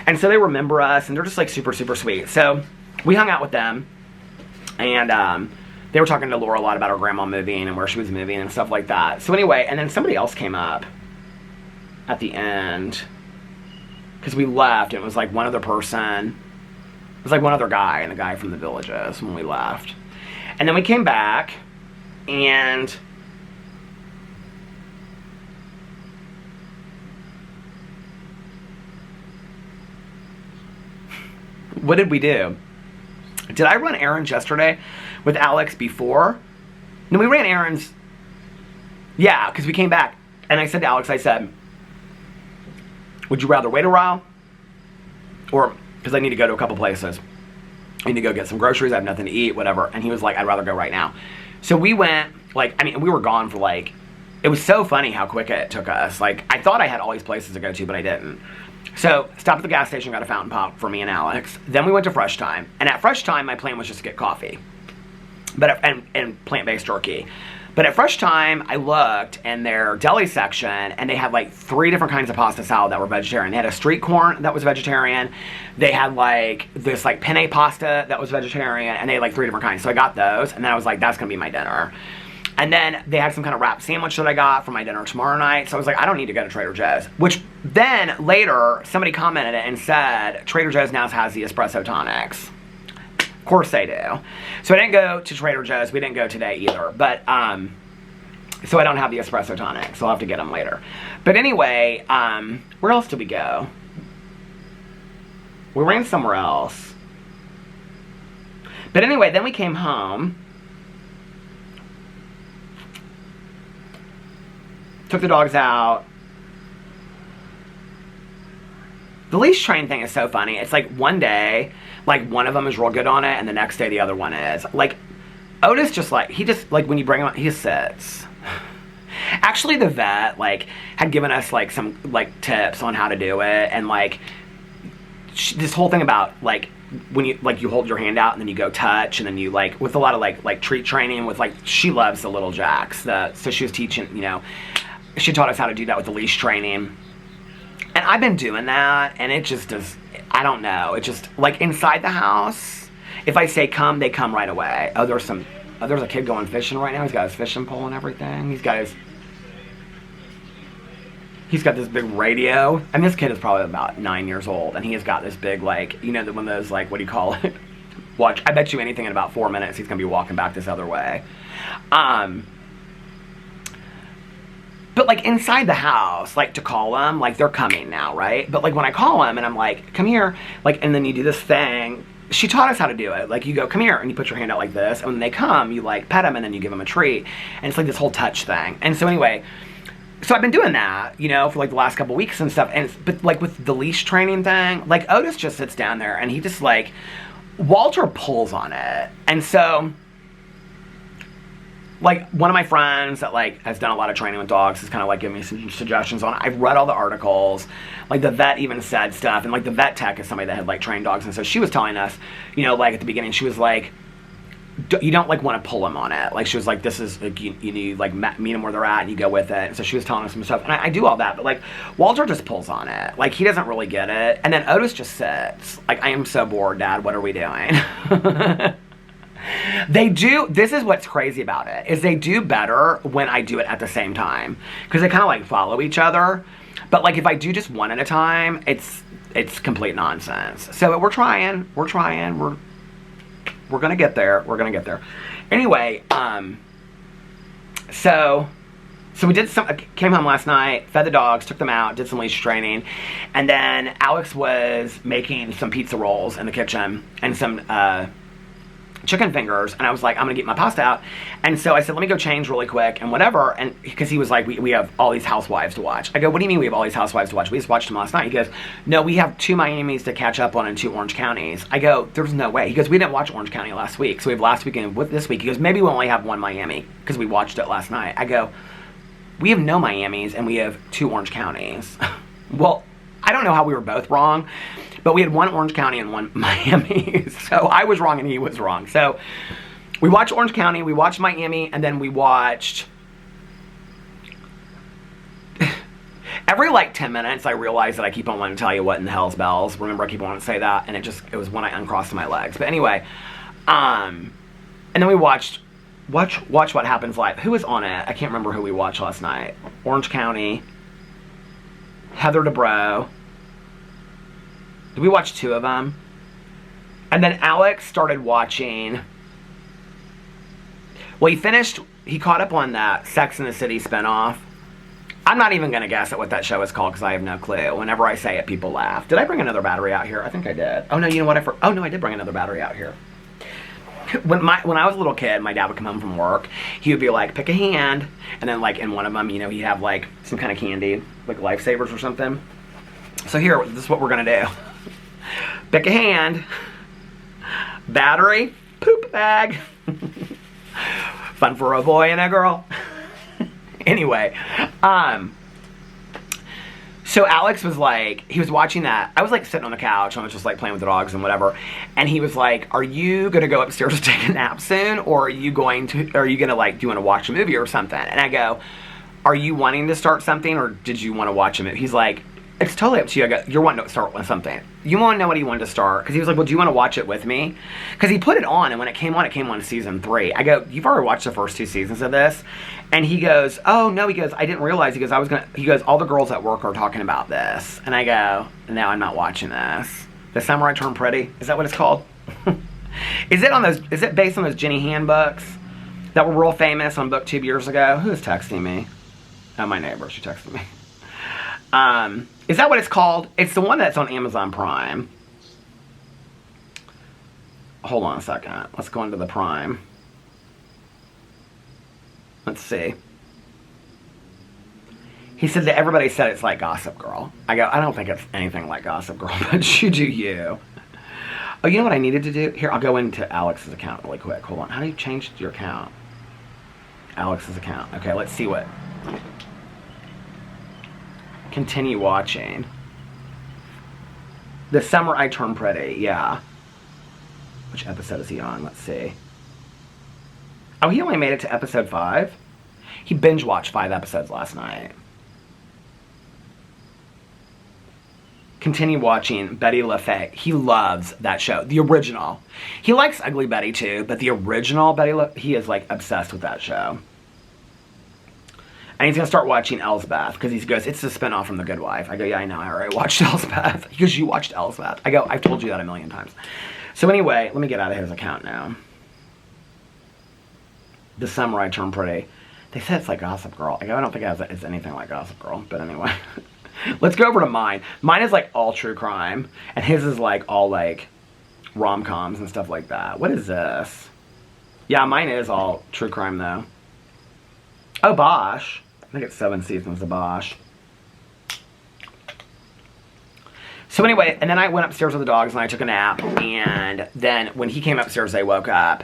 Speaker 1: And so they remember us, and they're just like super, super sweet. So we hung out with them, and they were talking to Laura a lot about her grandma moving and where she was moving and stuff like that. So anyway, and then somebody else came up at the end, because we left, and it was like one other person. It was like one other guy and the guy from the Villages when we left. And then we came back, and what did we do? Did I run errands yesterday with Alex before? No, we ran errands. Yeah, because we came back. And I said to Alex, I said, would you rather wait a while? Or, because I need to go to a couple places. I need to go get some groceries. I have nothing to eat, whatever. And he was like, I'd rather go right now. So we went, like, I mean, we were gone for like, it was so funny how quick it took us. Like, I thought I had all these places to go to, but I didn't. So, stopped at the gas station, got a fountain pop for me and Alex. Then we went to Fresh Time. And at Fresh Time, my plan was just to get coffee. And plant-based jerky. But at Fresh Time, I looked in their deli section, and they had like 3 different kinds of pasta salad that were vegetarian. They had a street corn that was vegetarian. They had like this like penne pasta that was vegetarian, and they had like 3 different kinds. So I got those, and then I was like, that's gonna be my dinner. And then they had some kind of wrap sandwich that I got for my dinner tomorrow night. So I was like, I don't need to go to Trader Joe's. Which then later, somebody commented it and said, Trader Joe's now has the espresso tonics. Of course they do. So I didn't go to Trader Joe's. We didn't go today either. But, so I don't have the espresso tonic. So I'll have to get them later. But anyway, where else did we go? We ran somewhere else. But anyway, then we came home. Took the dogs out. The leash train thing is so funny. It's like one day, like one of them is real good on it, and the next day the other one is. Like, Otis just like, he just, like when you bring him, he just sits. Actually, the vet, like, had given us, like, some, like, tips on how to do it, and, like, this whole thing about, like, when you, like, you hold your hand out, and then you go touch, and then you, like, with a lot of, like treat training with, like, she loves the little jacks, so she was teaching, you know, she taught us how to do that with the leash training, and I've been doing that, and it just does, I don't know, it just, like, inside the house, if I say come, they come right away. Oh, there's a kid going fishing right now. He's got his fishing pole and everything. He's got this big radio. And this kid is probably about 9 years old. And he has got this big, like, you know, one of those, like, what do you call it? Watch. I bet you anything in about 4 minutes he's going to be walking back this other way. But, like, inside the house, like, to call them, like, they're coming now, right? But, like, when I call them and I'm like, come here, like, and then you do this thing. She taught us how to do it. Like, you go, come here, and you put your hand out like this, and when they come, you, like, pet them, and then you give them a treat. And it's, like, this whole touch thing. And so, anyway, so I've been doing that, you know, for, like, the last couple weeks and stuff. And but, like, with the leash training thing, like, Otis just sits down there, and he just, like, Walter pulls on it. And so, like, one of my friends that, like, has done a lot of training with dogs is kind of, like, giving me some suggestions on it. I've read all the articles. Like, the vet even said stuff. And, like, the vet tech is somebody that had, like, trained dogs. And so she was telling us, you know, like, at the beginning, she was like, you don't, like, want to pull them on it. Like, she was like, this is, like, you like, meet them where they're at, and you go with it. And so she was telling us some stuff. And I do all that. But, like, Walter just pulls on it. Like, he doesn't really get it. And then Otis just sits. Like, I am so bored, Dad. What are we doing? They do, this is what's crazy about it, is they do better when I do it at the same time. Because they kind of, like, follow each other. But, like, if I do just one at a time, it's complete nonsense. So we're trying. We're going to get there. We're going to get there. Anyway, so we came home last night, fed the dogs, took them out, did some leash training. And then Alex was making some pizza rolls in the kitchen and some, chicken fingers, and I was like, I'm gonna get my pasta out. And so I said, let me go change really quick and whatever. And because he was like, we have all these housewives to watch. I go, what do you mean we have all these housewives to watch? We just watched them last night. He goes, no, we have 2 Miamis to catch up on and 2 Orange Counties. I go, there's no way. He goes, we didn't watch Orange County last week, so we have last weekend with this week. He goes, maybe we only have 1 Miami because we watched it last night. I go, we have no Miamis and we have 2 Orange Counties. Well, I don't know how we were both wrong, but we had 1 Orange County and 1 Miami. So I was wrong and he was wrong. So we watched Orange County, we watched Miami, and then we watched... Every, like, 10 minutes, I realized that I keep on wanting to tell you what in the hell's bells. Remember, I keep on wanting to say that, and it was when I uncrossed my legs. But anyway, and then we watch What Happens Live. Who was on it? I can't remember who we watched last night. Orange County, Heather Dubrow. Did we watch 2 of them? And then Alex started watching... Well, he caught up on that Sex and the City spinoff. I'm not even going to guess at what that show is called because I have no clue. Whenever I say it, people laugh. Did I bring another battery out here? I think I did. Oh, no, you know what? Oh, no, I did bring another battery out here. When I was a little kid, my dad would come home from work. He would be like, pick a hand. And then, like, in one of them, you know, he'd have, like, some kind of candy, like Lifesavers or something. So here, this is what we're going to do. Pick a hand. Battery. Poop bag. Fun for a boy and a girl. Anyway, so Alex was like, he was watching that. I was like sitting on the couch and I was just like playing with the dogs and whatever. And he was like, are you going to go upstairs to take a nap soon? Or are you going to like, do you want to watch a movie or something? And I go, are you wanting to start something or did you want to watch a movie? He's like, It's totally up to you. I go, you're wanting to start with something. You want to know what he wanted to start? Because he was like, well, do you want to watch it with me? Because he put it on, and when it came on season 3. I go, you've already watched the first 2 seasons of this? And he goes, oh, no. He goes, I didn't realize. He goes, all the girls at work are talking about this. And I go, no, I'm not watching this. The Summer I Turned Pretty? Is that what it's called? Is it based on those Jenny Han books that were real famous on BookTube years ago? Who's texting me? Oh, my neighbor. She texted me. Is that what it's called? It's the one that's on Amazon Prime. Hold on a second. Let's go into the Prime. Let's see. He said that everybody said it's like Gossip Girl. I go, I don't think it's anything like Gossip Girl, but you do you. Oh, you know what I needed to do? Here, I'll go into Alex's account really quick. Hold on. How do you change your account? Alex's account. Okay, let's see what... Continue watching. The Summer I Turned Pretty, yeah. Which episode is he on? Let's see. Oh, he only made it to episode 5? He binge watched 5 episodes last night. Continue watching Betty LaFay. He loves that show. The original. He likes Ugly Betty too, but the original Betty he is like obsessed with that show. And he's going to start watching Elsbeth, because he goes, it's a spinoff from The Good Wife. I go, yeah, I know, I already watched Elsbeth. He goes, you watched Elsbeth? I go, I've told you that a million times. So anyway, let me get out of his account now. The Summer I Turned Pretty. They said it's like Gossip Girl. I go, I don't think it's anything like Gossip Girl, but anyway. Let's go over to mine. Mine is like all true crime, and his is like all like rom-coms and stuff like that. What is this? Yeah, mine is all true crime though. Oh, Bosch. I think it's 7 seasons of Bosch. So anyway, and then I went upstairs with the dogs and I took a nap. And then when he came upstairs, they woke up.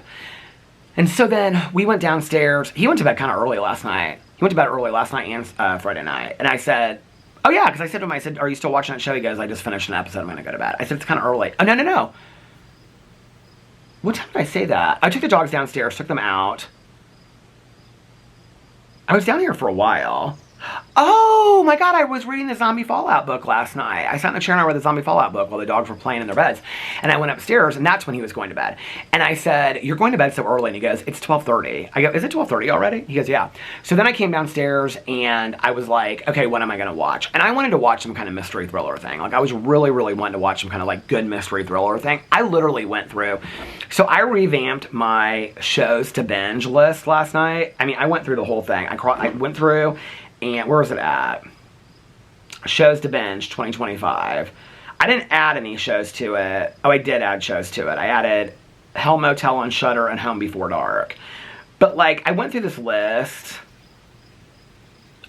Speaker 1: And so then we went downstairs. He went to bed kind of early last night. He went to bed early last night and Friday night. And I said, oh yeah, because I said to him, I said, are you still watching that show? He goes, I just finished an episode. I'm going to go to bed. I said, it's kind of early. Oh, no. What time did I say that? I took the dogs downstairs, took them out. I was down here for a while. Oh my god, I was reading the Zombie Fallout book last night. I sat in the chair and I read the Zombie Fallout book while the dogs were playing in their beds. And I went upstairs, and that's when he was going to bed. And I said, you're going to bed so early. And he goes, it's 12:30. I go, is it 12:30 already? He goes, yeah. So then I came downstairs and I was like, okay, what am I going to watch? And I wanted to watch some kind of mystery thriller thing. Like, I was really, really wanting to watch some kind of like good mystery thriller thing. I literally went through. So I revamped my shows to binge list last night. I mean, I went through the whole thing. I went through, and where is it at? Shows to binge 2025. I didn't add any shows to it. Oh, I did add shows to it. I added Hell Motel on Shudder and Home Before Dark. But like, I went through this list.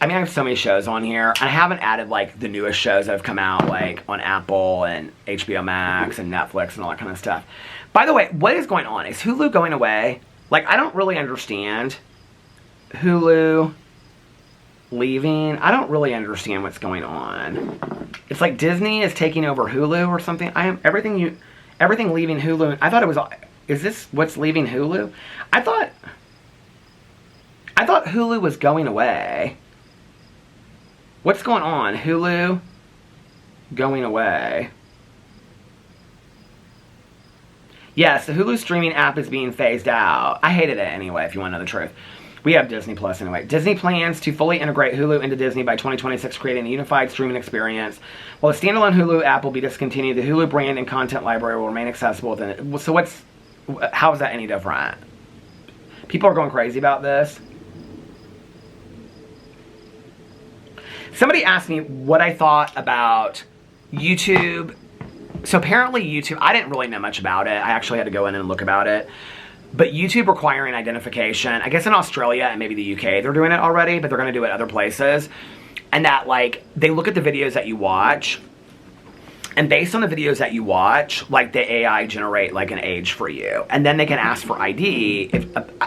Speaker 1: I mean, I have so many shows on here. I haven't added like the newest shows that have come out like on Apple and HBO Max and Netflix and all that kind of stuff. By the way, what is going on? Is Hulu going away? Like, I don't really understand Hulu leaving. I don't really understand what's going on. It's like Disney is taking over Hulu or something. Everything leaving Hulu. I thought it was, is this what's leaving Hulu? I thought Hulu was going away. What's going on? Hulu going away. Yes, the Hulu streaming app is being phased out. I hated it anyway, if you want to know the truth. We have Disney Plus anyway. Disney plans to fully integrate Hulu into Disney by 2026, creating a unified streaming experience. While the standalone Hulu app will be discontinued, the Hulu brand and content library will remain accessible within it. So how is that any different? People are going crazy about this. Somebody asked me what I thought about YouTube. So apparently YouTube, I didn't really know much about it. I actually had to go in and look about it. But YouTube requiring identification, I guess in Australia and maybe the UK they're doing it already, but they're going to do it other places. And that, like, they look at the videos that you watch, and based on the videos that you watch, like, the AI generate, like, an age for you. And then they can ask for ID.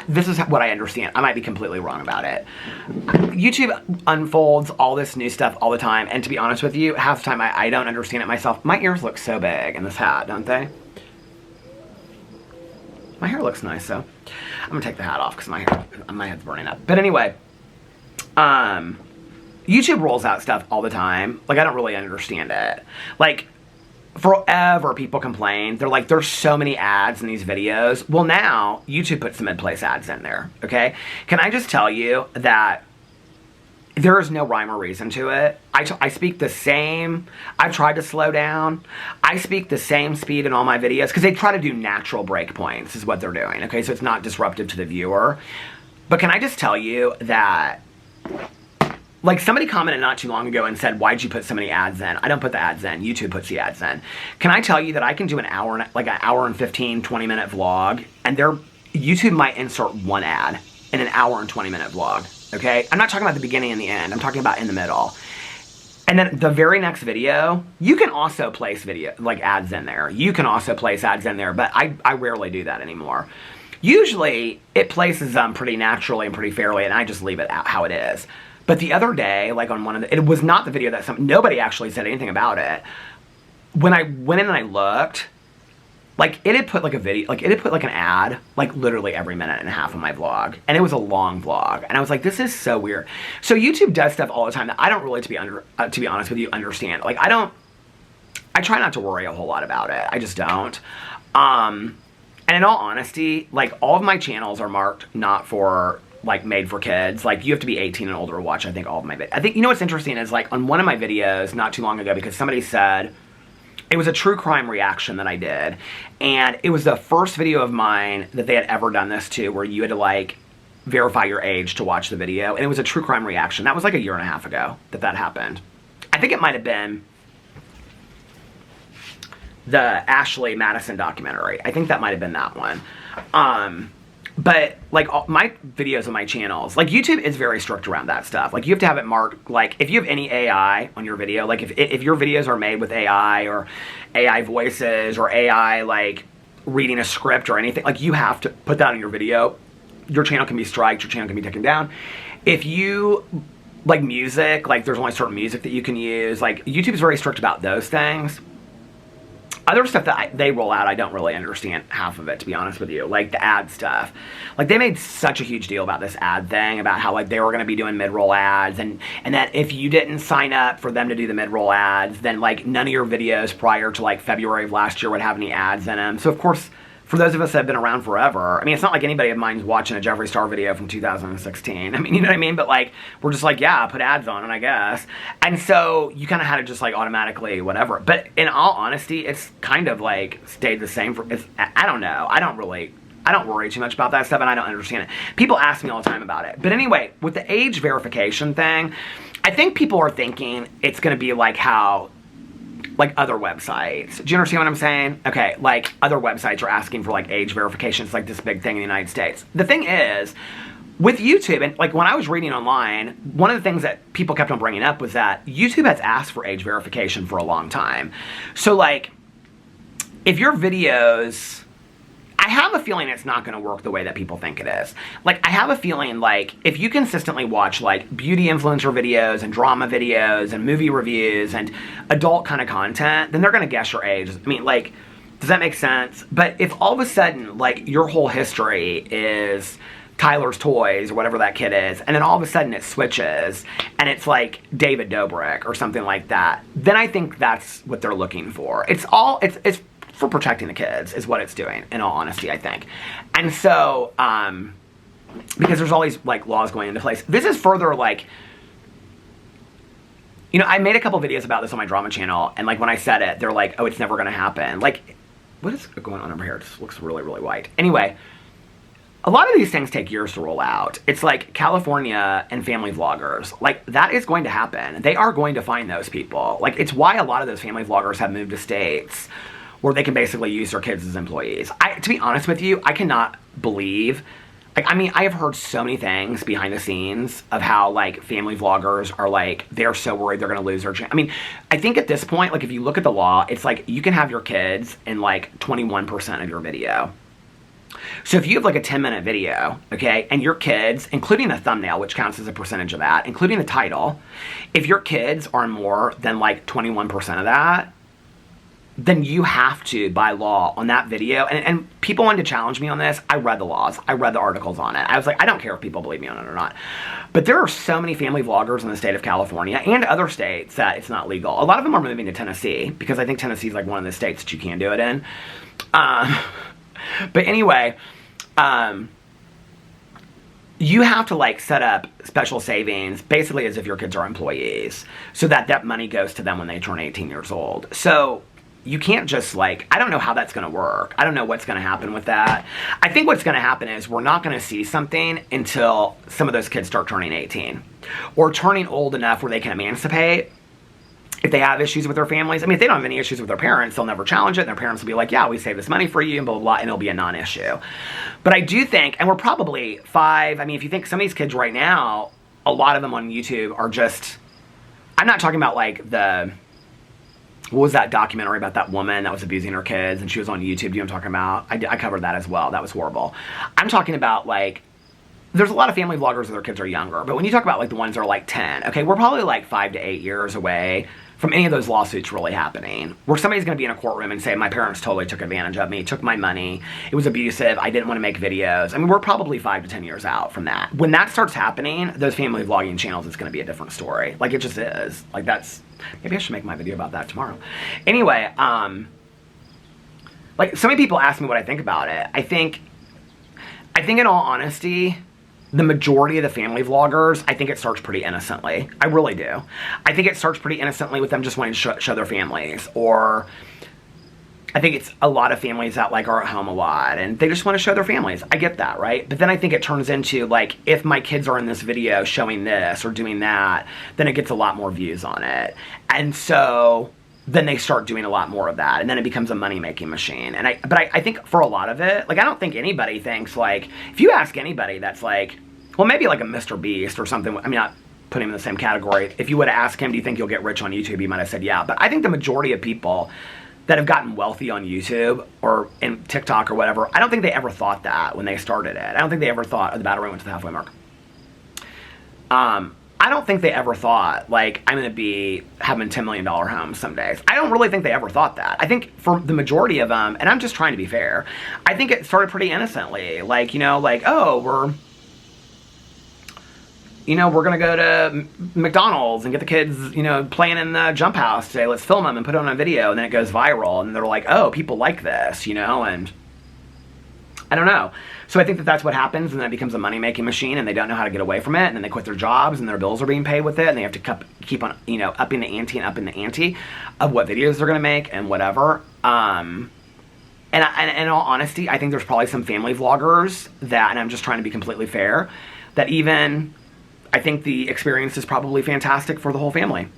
Speaker 1: This is what I understand. I might be completely wrong about it. YouTube unfolds all this new stuff all the time, and to be honest with you, half the time I don't understand it myself. My ears look so big in this hat, don't they? My hair looks nice, though. I'm gonna take the hat off because my head's burning up. But anyway, YouTube rolls out stuff all the time. Like, I don't really understand it. Like, forever people complain. They're like, there's so many ads in these videos. Well, now YouTube puts the mid-place ads in there, okay? Can I just tell you that there is no rhyme or reason to it. I speak the same, I've tried to slow down. I speak the same speed in all my videos because they try to do natural breakpoints is what they're doing, okay? So it's not disruptive to the viewer. But can I just tell you that, like, somebody commented not too long ago and said, why'd you put so many ads in? I don't put the ads in. YouTube puts the ads in. Can I tell you that I can do an hour and 15, 20-minute vlog, and YouTube might insert one ad in an hour and 20-minute vlog, okay? I'm not talking about the beginning and the end. I'm talking about in the middle. And then the very next video, you can also place ads in there. You can also place ads in there, but I rarely do that anymore. Usually, it places them pretty naturally and pretty fairly, and I just leave it out how it is. But the other day, like on it was not the video that nobody actually said anything about it. When I went in and I looked, like, it had put like a video, like, it had put like an ad, like, literally every minute and a half of my vlog. And it was a long vlog. And I was like, this is so weird. So YouTube does stuff all the time that I don't really, to be honest with you, understand. Like, I try not to worry a whole lot about it. I just don't. And in all honesty, like, all of my channels are marked not for, like, made for kids. Like, you have to be 18 and older to watch, I think, all of my videos. I think, you know what's interesting is, like, on one of my videos not too long ago, because somebody said, it was a true crime reaction that I did, and it was the first video of mine that they had ever done this to, where you had to, like, verify your age to watch the video, and it was a true crime reaction. That was like a year and a half ago that happened. I think it might have been the Ashley Madison documentary. I think that might have been that one. But, like, all my videos on my channels, like, YouTube is very strict around that stuff. Like, you have to have it marked, like, if you have any AI on your video, like, if your videos are made with AI or AI voices or AI, like, reading a script or anything, like, you have to put that on your video. Your channel can be striked, your channel can be taken down. If you, like, music, like, there's only certain music that you can use. Like, YouTube's very strict about those things. Other stuff that they roll out, I don't really understand half of it, to be honest with you. Like, the ad stuff. Like, they made such a huge deal about this ad thing, about how, like, they were going to be doing mid-roll ads, and that if you didn't sign up for them to do the mid-roll ads, then, like, none of your videos prior to, like, February of last year would have any ads in them. So, of course, for those of us that have been around forever, I mean, it's not like anybody of mine's watching a Jeffree Star video from 2016. I mean, you know what I mean? But, like, we're just like, yeah, put ads on it, I guess. And so you kind of had to just, like, automatically whatever. But in all honesty, it's kind of, like, stayed the same for, I don't know. I don't worry too much about that stuff, and I don't understand it. People ask me all the time about it. But anyway, with the age verification thing, I think people are thinking it's going to be like how, like, other websites. Do you understand what I'm saying? Okay, like, other websites are asking for, like, age verification. It's like this big thing in the United States. The thing is, with YouTube, and, like, when I was reading online, one of the things that people kept on bringing up was that YouTube has asked for age verification for a long time. So, like, if your videos, I have a feeling it's not going to work the way that people think it is. Like, I have a feeling, like, if you consistently watch, like, beauty influencer videos and drama videos and movie reviews and adult kind of content, then they're going to guess your age. I mean, like, does that make sense? But if all of a sudden, like, your whole history is Tyler's Toys or whatever that kid is, and then all of a sudden it switches and it's like David Dobrik or something like that, then I think that's what they're looking for. It's for protecting the kids is what it's doing, in all honesty, I think. And so, because there's all these, like, laws going into place. This is further, like, you know, I made a couple videos about this on my drama channel, and, like, when I said it, they're like, oh, it's never going to happen. Like, what is going on over here? It just looks really, really white. Anyway, a lot of these things take years to roll out. It's like California and family vloggers. Like, that is going to happen. They are going to find those people. Like, it's why a lot of those family vloggers have moved to states where they can basically use their kids as employees. To be honest with you, I cannot believe, like, I mean, I have heard so many things behind the scenes of how, like, family vloggers are, like, they're so worried they're going to lose their channel. I mean, I think at this point, like, if you look at the law, it's like you can have your kids in, like, 21% of your video. So if you have, like, a 10-minute video, okay, and your kids, including the thumbnail, which counts as a percentage of that, including the title, if your kids are more than, like, 21% of that, then you have to, by law, on that video, and people wanted to challenge me on this. I read the laws. I read the articles on it. I was like, I don't care if people believe me on it or not. But there are so many family vloggers in the state of California and other states that it's not legal. A lot of them are moving to Tennessee because I think Tennessee is like one of the states that you can do it in. But anyway, you have to like set up special savings basically as if your kids are employees so that that money goes to them when they turn 18 years old. So you can't just like, I don't know how that's going to work. I don't know what's going to happen with that. I think what's going to happen is we're not going to see something until some of those kids start turning 18 or turning old enough where they can emancipate. If they have issues with their families, I mean, if they don't have any issues with their parents, they'll never challenge it. And their parents will be like, yeah, we saved this money for you and blah, blah, blah, and it'll be a non-issue. But I do think, and we're probably 5, I mean, if you think some of these kids right now, a lot of them on YouTube are just, I'm not talking about like what was that documentary about that woman that was abusing her kids and she was on YouTube? Do you know what I'm talking about? I covered that as well. That was horrible. I'm talking about like, there's a lot of family vloggers where their kids are younger, but when you talk about like the ones that are like 10, okay, we're probably like 5 to 8 years away from any of those lawsuits really happening, where somebody's going to be in a courtroom and say, my parents totally took advantage of me, took my money, it was abusive, I didn't want to make videos. I mean, we're probably 5 to 10 years out from that. When that starts happening, those family vlogging channels, it's going to be a different story. Like, it just is. Like, that's, maybe I should make my video about that tomorrow. Anyway, like, so many people ask me what I think about it. I think in all honesty, the majority of the family vloggers, I think it starts pretty innocently. I really do. I think it starts pretty innocently with them just wanting to show their families. Or I think it's a lot of families that like are at home a lot and they just want to show their families. I get that, right? But then I think it turns into like, if my kids are in this video showing this or doing that, then it gets a lot more views on it. And so then they start doing a lot more of that, and then it becomes a money-making machine. And I think for a lot of it, like, I don't think anybody thinks, like, if you ask anybody that's like, well, maybe like a Mr. Beast or something, I mean, not putting him in the same category. If you would have asked him, do you think you'll get rich on YouTube, he might have said yeah. But I think the majority of people that have gotten wealthy on YouTube or in TikTok or whatever, I don't think they ever thought that when they started it. I don't think they ever thought, oh, the battery went to the halfway mark. I don't think they ever thought, like, I'm going to be having $10 million homes some days. I don't really think they ever thought that. I think for the majority of them, and I'm just trying to be fair, I think it started pretty innocently. Like, you know, like, oh, we're going to go to McDonald's and get the kids, you know, playing in the jump house today. Let's film them and put it on a video. And then it goes viral. And they're like, oh, people like this, you know, and I don't know. So I think that that's what happens, and then it becomes a money-making machine, and they don't know how to get away from it, and then they quit their jobs, and their bills are being paid with it, and they have to keep on, you know, upping the ante and upping the ante of what videos they're going to make and whatever. And in all honesty, I think there's probably some family vloggers that, and I'm just trying to be completely fair, that even, I think the experience is probably fantastic for the whole family.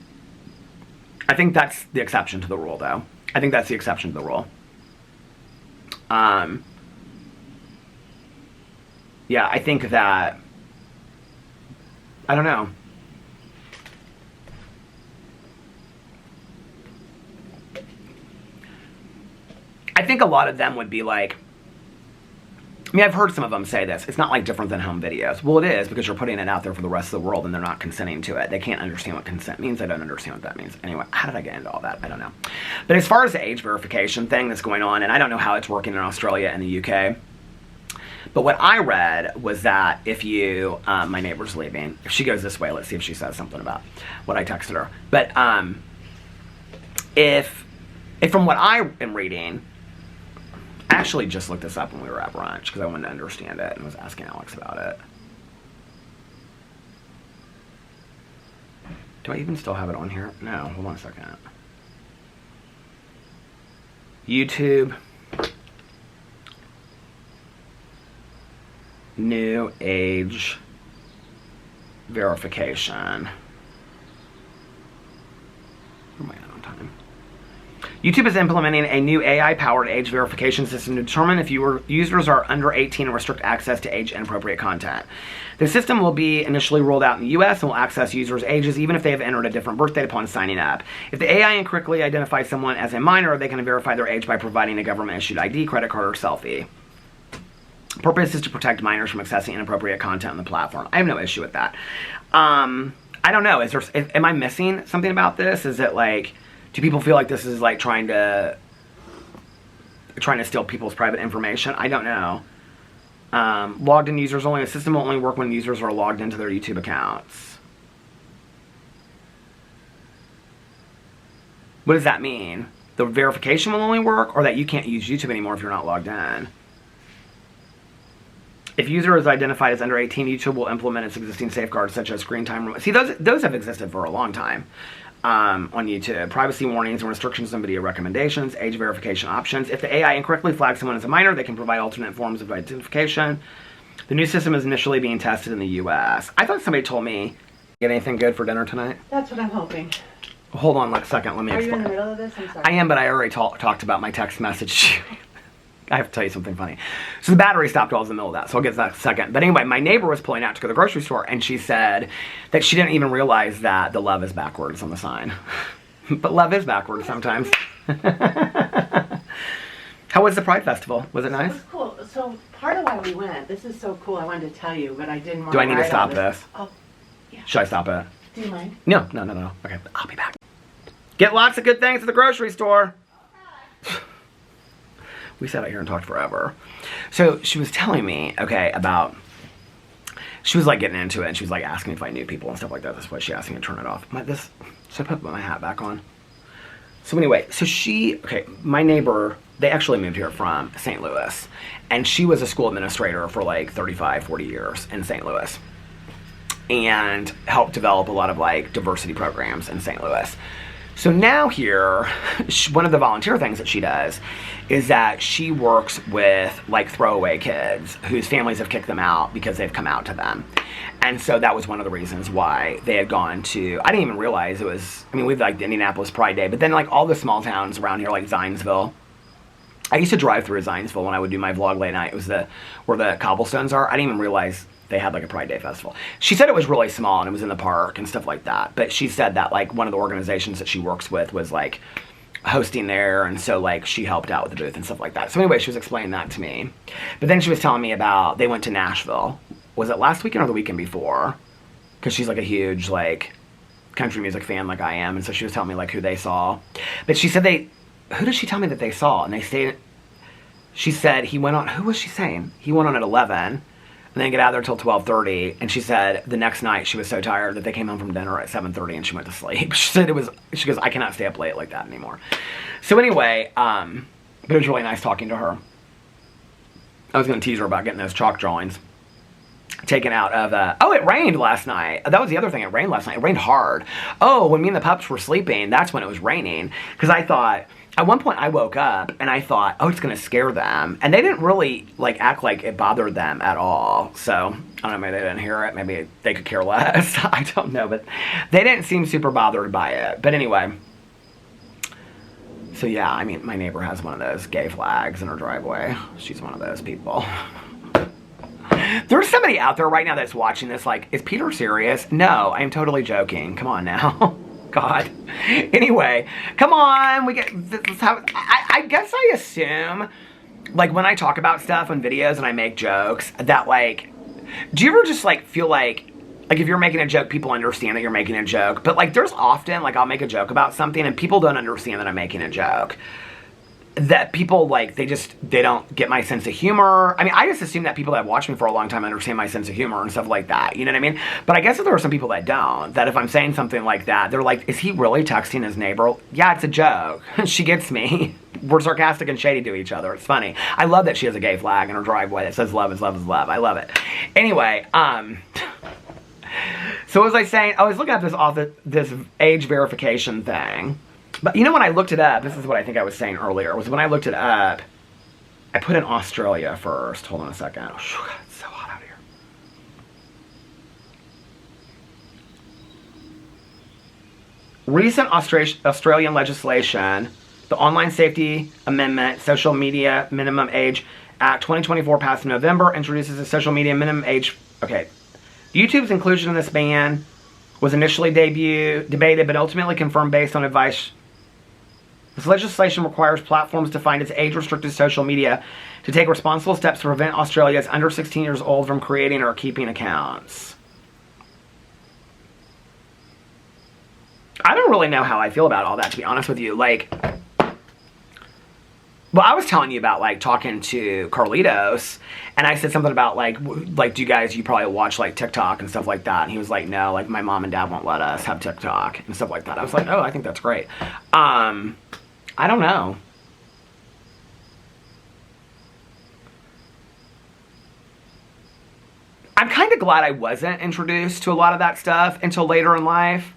Speaker 1: I think that's the exception to the rule, though. I think that's the exception to the rule. Yeah, I think that, I don't know. I think a lot of them would be like, I mean, I've heard some of them say this, it's not like different than home videos. Well, it is, because you're putting it out there for the rest of the world and they're not consenting to it. They can't understand what consent means. They don't understand what that means. Anyway, how did I get into all that? I don't know. But as far as the age verification thing that's going on, and I don't know how it's working in Australia and the UK, but what I read was that if you, my neighbor's leaving, if she goes this way, let's see if she says something about what I texted her. But if from what I am reading, I actually just looked this up when we were at brunch because I wanted to understand it and was asking Alex about it. Do I even still have it on here? No, hold on a second. YouTube. New age verification. Where am I at on time? YouTube is implementing a new AI-powered age verification system to determine if users are under 18 and restrict access to age-inappropriate content. The system will be initially rolled out in the US and will access users' ages even if they have entered a different birth date upon signing up. If the AI incorrectly identifies someone as a minor, they can verify their age by providing a government-issued ID, credit card, or selfie. The purpose is to protect minors from accessing inappropriate content on the platform. I have no issue with that. I don't know. Am I missing something about this? Is it like, do people feel like this is like trying to trying to steal people's private information. I don't know. Logged in users only. The system will only work when users are logged into their YouTube accounts. What does that mean? The verification will only work, or that you can't use YouTube anymore if you're not logged in? If user is identified as under 18, YouTube will implement its existing safeguards such as screen time. See, those have existed for a long time on YouTube. Privacy warnings and restrictions on video recommendations, age verification options. If the AI incorrectly flags someone as a minor, they can provide alternate forms of identification. The new system is initially being tested in the U.S. I thought somebody told me, get anything good for dinner tonight?
Speaker 2: That's what I'm hoping.
Speaker 1: Hold on a second. Let me explain.
Speaker 2: Are you in the middle of this? I'm sorry.
Speaker 1: I am, but I already talked about my text message. I have to tell you something funny. So the battery stopped while I was in the middle of that, so I'll get to that in a second. But anyway, my neighbor was pulling out to go to the grocery store, and she said that she didn't even realize that the love is backwards on the sign. But love is backwards sometimes. How was the Pride Festival? Was it nice?
Speaker 2: It was cool. So part of why we went, this is so cool, I wanted to tell you, but I didn't want
Speaker 1: Do
Speaker 2: to
Speaker 1: I need to stop this?
Speaker 2: Oh, yeah.
Speaker 1: Should I stop it?
Speaker 2: Do you mind?
Speaker 1: No. Okay, I'll be back. Get lots of good things at the grocery store. We sat out here and talked forever. So she was telling me, okay, about, she was like getting into it, and she was like asking if I knew people and stuff like that. That's why she asked me to turn it off. So I put my hat back on. So anyway, my neighbor, they actually moved here from St. Louis, and she was a school administrator for like 35, 40 years in St. Louis, and helped develop a lot of like diversity programs in St. Louis. So now here, one of the volunteer things that she does is that she works with like throwaway kids whose families have kicked them out because they've come out to them. And so that was one of the reasons why they had gone to, I didn't even realize it was, I mean, we have like the Indianapolis Pride Day, but then like all the small towns around here, like Zionsville. I used to drive through Zionsville when I would do my vlog late night. It was where the cobblestones are. I didn't even realize they had like a Pride Day festival. She said it was really small and it was in the park and stuff like that. But she said that like one of the organizations that she works with was like hosting there, and so like she helped out with the booth and stuff like that. So anyway, she was explaining that to me. But then she was telling me about, they went to Nashville. Was it last weekend or the weekend before? Because she's like a huge like country music fan like I am, and so she was telling me like who they saw. But she said who did she tell me that they saw? And they stayed, she said he went on, who was she saying? He went on at 11 and then get out there till 12:30. And she said the next night she was so tired that they came home from dinner at 7:30 and she went to sleep. She said she goes, I cannot stay up late like that anymore. So anyway, but it was really nice talking to her. I was going to tease her about getting those chalk drawings taken out of, it rained last night. That was the other thing, it rained last night. It rained hard. Oh, when me and the pups were sleeping, that's when it was raining. Because I thought, at one point I woke up and I thought, oh, it's going to scare them. And they didn't really like act like it bothered them at all. So, I don't know, maybe they didn't hear it. Maybe they could care less. I don't know, but they didn't seem super bothered by it. But anyway, so yeah, I mean, my neighbor has one of those gay flags in her driveway. She's one of those people. There's somebody out there right now that's watching this like, is Peter serious? No, I am totally joking. Come on now. God. Anyway, come on. I guess I assume, like when I talk about stuff on videos and I make jokes, that like, do you ever just like feel like if you're making a joke, people understand that you're making a joke? But like there's often, like I'll make a joke about something and people don't understand that I'm making a joke. That people like, they don't get my sense of humor. I mean, I just assume that people that watch me for a long time understand my sense of humor and stuff like that. You know what I mean? But I guess that there are some people that don't. That if I'm saying something like that, they're like, is he really texting his neighbor? Yeah, it's a joke. She gets me. We're sarcastic and shady to each other. It's funny. I love that she has a gay flag in her driveway that says love is love is love. I love it. Anyway, so what was I saying? I was looking at this age verification thing. But you know, when I looked it up, this is what I think I was saying earlier, was when I looked it up, I put in Australia first. Hold on a second. Oh, God, it's so hot out here. Recent Australian legislation, the Online Safety Amendment, Social Media Minimum Age Act 2024 passed in November, introduces a social media minimum age. Okay. YouTube's inclusion in this ban was initially debated, but ultimately confirmed based on advice. This legislation requires platforms to find its age-restricted social media to take responsible steps to prevent Australia's under 16 years old from creating or keeping accounts. I don't really know how I feel about all that, to be honest with you. Like, Well, I was telling you about, like, talking to Carlitos, and I said something about, like, do you probably watch, like, TikTok and stuff like that? And he was like, no, like, my mom and dad won't let us have TikTok and stuff like that. I was like, oh, I think that's great. I don't know. I'm kind of glad I wasn't introduced to a lot of that stuff until later in life.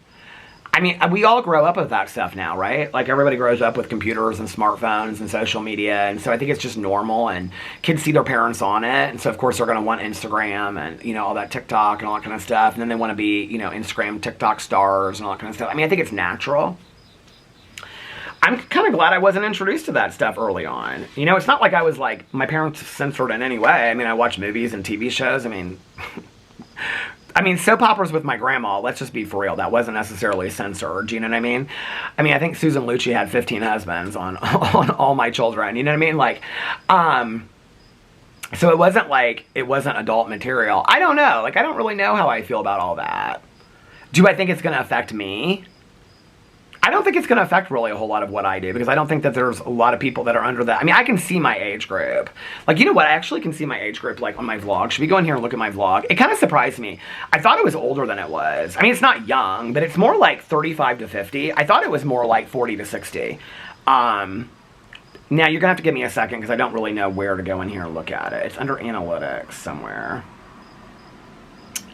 Speaker 1: I mean, we all grow up with that stuff now, right? Like, everybody grows up with computers and smartphones and social media, and so I think it's just normal, and kids see their parents on it, and so, of course, they're going to want Instagram and, you know, all that TikTok and all that kind of stuff, and then they want to be, you know, Instagram, TikTok stars and all that kind of stuff. I mean, I think it's natural. I'm kind of glad I wasn't introduced to that stuff early on. You know, it's not like I was, like, my parents censored in any way. I mean, I watched movies and TV shows. I mean... I mean, soap operas with my grandma, let's just be for real, that wasn't necessarily censored, you know what I mean? I mean, I think Susan Lucci had 15 husbands on All My Children, you know what I mean? Like, so it wasn't like, it wasn't adult material. I don't know, like, I don't really know how I feel about all that. Do I think it's going to affect me? I don't think it's going to affect really a whole lot of what I do, because I don't think that there's a lot of people that are under that. I mean, I can see my age group. Like, you know what? I actually can see my age group, like, on my vlog. Should we go in here and look at my vlog? It kind of surprised me. I thought it was older than it was. I mean, it's not young, but it's more like 35 to 50. I thought it was more like 40 to 60. Now, you're going to have to give me a second, because I don't really know where to go in here and look at it. It's under analytics somewhere.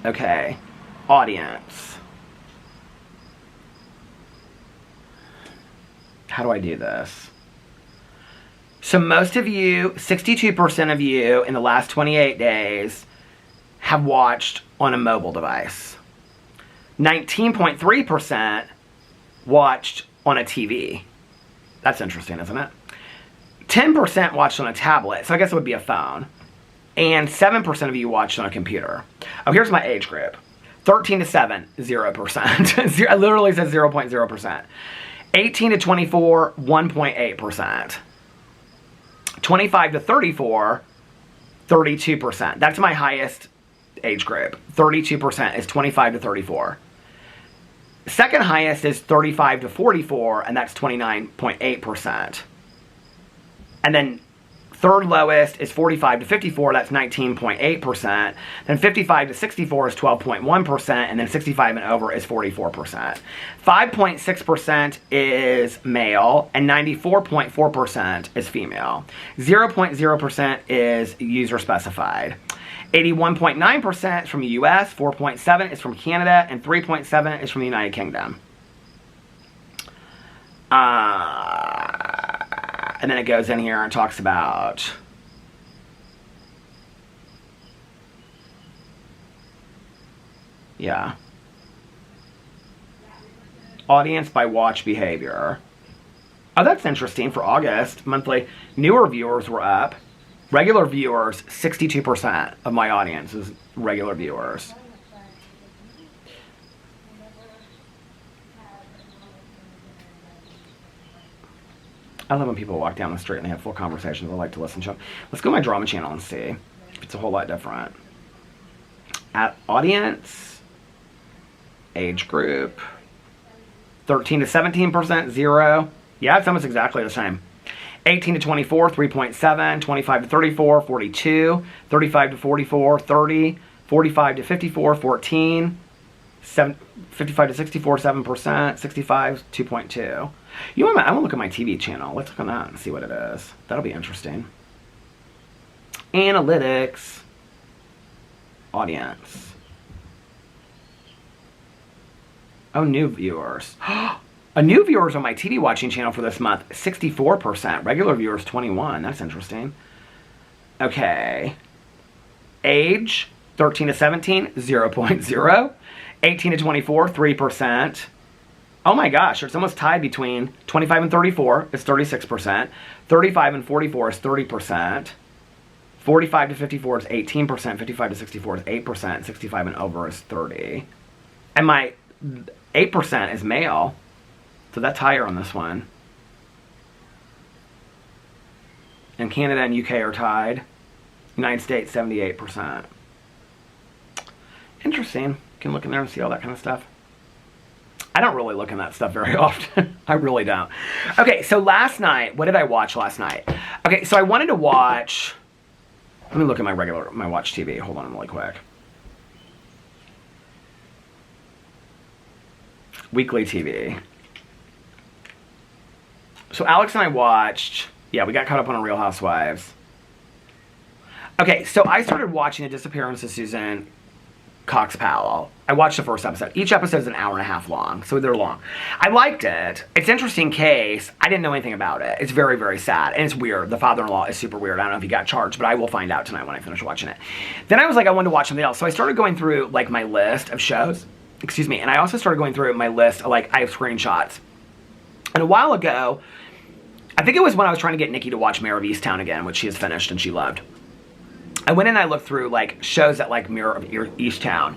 Speaker 1: Okay. Audience. How do I do this? So most of you, 62% of you in the last 28 days have watched on a mobile device. 19.3% watched on a TV. That's interesting, isn't it? 10% watched on a tablet, so I guess it would be a phone. And 7% of you watched on a computer. Oh, here's my age group. 13 to 7, 0%. It literally says 0.0%. 18 to 24, 1.8%. 25 to 34, 32%. That's my highest age group. 32% is 25 to 34. Second highest is 35 to 44, and that's 29.8%. And then third lowest is 45 to 54, that's 19.8%. Then 55 to 64 is 12.1%, and then 65 and over is 44%. 5.6% is male, and 94.4% is female. 0.0% is user specified. 81.9% is from the US, 4.7% is from Canada, and 3.7% is from the United Kingdom. And then it goes in here and talks about audience by watch behavior. Oh, that's interesting for August. Monthly newer viewers were up. Regular viewers, 62% of my audience is regular viewers. I love when people walk down the street and they have full conversations. I like to listen to them. Let's go to my drama channel and see if it's a whole lot different. At audience, age group, 13 to 17%, 0. Yeah, it's almost exactly the same. 18 to 24, 3.7. 25 to 34, 42. 35 to 44, 30. 45 to 54, 14. 55 to 64, 7%. 65, 2.2. You know what? I want to look at my TV channel. Let's look on that and see what it is. That'll be interesting. Analytics. Audience. Oh, new viewers. A new viewers on my TV watching channel for this month, 64%. Regular viewers, 21%. That's interesting. Okay. Age, 13 to 17, 0.0. 18 to 24, 3%. Oh my gosh, it's almost tied between 25 and 34 is 36%. 35 and 44 is 30%. 45 to 54 is 18%. 55 to 64 is 8%. 65 and over is 30%. And my 8% is male. So that's higher on this one. And Canada and UK are tied. United States, 78%. Interesting. You can look in there and see all that kind of stuff. I don't really look in that stuff very often. I really don't. Okay, so last night, what did I watch last night? Okay, so I wanted to watch, let me look at my watch TV. Hold on really quick. Weekly TV. So Alex and I watched, yeah, we got caught up on Real Housewives. Okay, so I started watching The Disappearance of Susan Cox Powell. I watched the first episode. Each episode is an hour and a half long, so they're long. I liked it. It's an interesting case. I didn't know anything about it. It's very, very sad, and it's weird. The father-in-law is super weird. I don't know if he got charged, but I will find out tonight when I finish watching it. Then I was like, I wanted to watch something else, so I started going through like my list of shows. Excuse me, and I also started going through my list of, like, I have screenshots. And a while ago, I think it was when I was trying to get Nikki to watch Mayor of Easttown again, which she has finished and she loved. I went in and I looked through, like, shows that, like, Mayor of Easttown.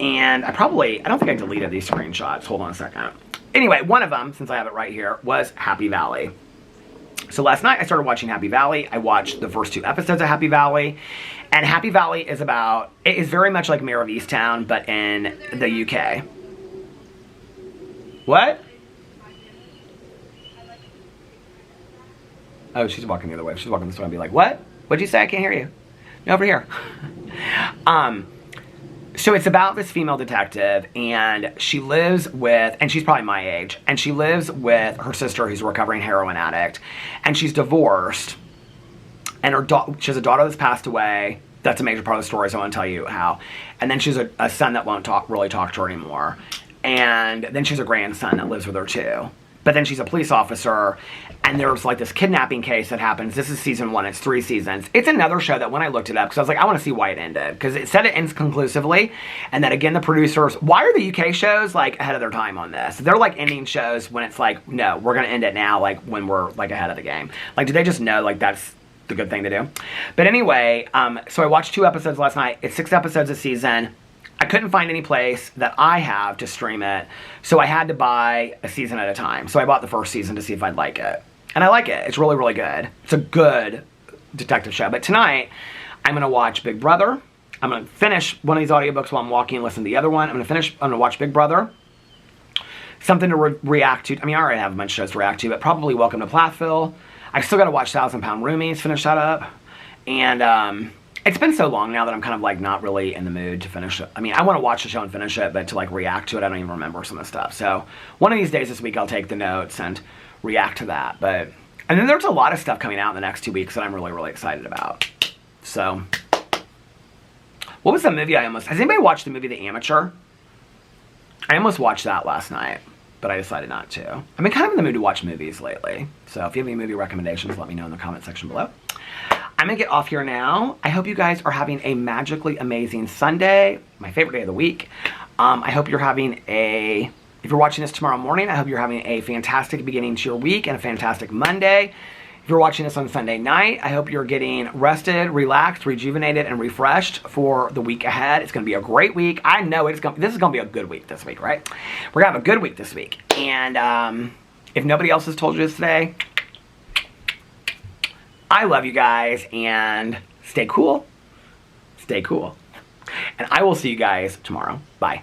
Speaker 1: And I don't think I deleted these screenshots. Hold on a second. Anyway, one of them, since I have it right here, was Happy Valley. So last night I started watching Happy Valley. I watched the first 2 episodes of Happy Valley. And Happy Valley is it is very much like Mayor of Easttown, but in the UK. What? Oh, she's walking the other way. She's walking this way and be like, what? What'd you say? I can't hear you. No, over here. So it's about this female detective, and she lives with, and she's probably my age, and she lives with her sister who's a recovering heroin addict, and she's divorced, and she has a daughter that's passed away. That's a major part of the story, so I want to tell you how. And then she's a son that won't really talk to her anymore. And then she's a grandson that lives with her too. But then she's a police officer, and there's like this kidnapping case that happens. This is season 1. It's 3 seasons. It's another show that when I looked it up, because I was like, I want to see why it ended. Because it said it ends conclusively. And then again, the producers, why are the UK shows like ahead of their time on this? They're like ending shows when it's like, no, we're going to end it now, like when we're like ahead of the game. Like, do they just know like that's the good thing to do? But anyway, so I watched 2 episodes last night. It's 6 episodes a season. I couldn't find any place that I have to stream it, so I had to buy a season at a time. So I bought the first season to see if I'd like it. And I like it. It's really, really good. It's a good detective show. But tonight, I'm going to watch Big Brother. I'm going to finish one of these audiobooks while I'm walking and listen to the other one. I'm going to watch Big Brother. Something to react to. I mean, I already have a bunch of shows to react to, but probably Welcome to Plathville. I still got to watch 1,000 Pound Roomies, finish that up. And, it's been so long now that I'm kind of like not really in the mood to finish it. I mean, I want to watch the show and finish it, but to like react to it, I don't even remember some of the stuff. So one of these days this week, I'll take the notes and react to that. And then there's a lot of stuff coming out in the next 2 weeks that I'm really, really excited about. So, what was the movie has anybody watched the movie The Amateur? I almost watched that last night, but I decided not to. I've been kind of in the mood to watch movies lately. So if you have any movie recommendations, let me know in the comment section below. I'm going to get off here now. I hope you guys are having a magically amazing Sunday, my favorite day of the week. I hope you're having if you're watching this tomorrow morning, I hope you're having a fantastic beginning to your week and a fantastic Monday. If you're watching this on Sunday night, I hope you're getting rested, relaxed, rejuvenated, and refreshed for the week ahead. It's going to be a great week. I know this is going to be a good week this week, right? We're going to have a good week this week. And if nobody else has told you this today, I love you guys, and stay cool. Stay cool. And I will see you guys tomorrow. Bye.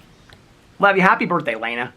Speaker 1: Love you. Happy birthday, Lena.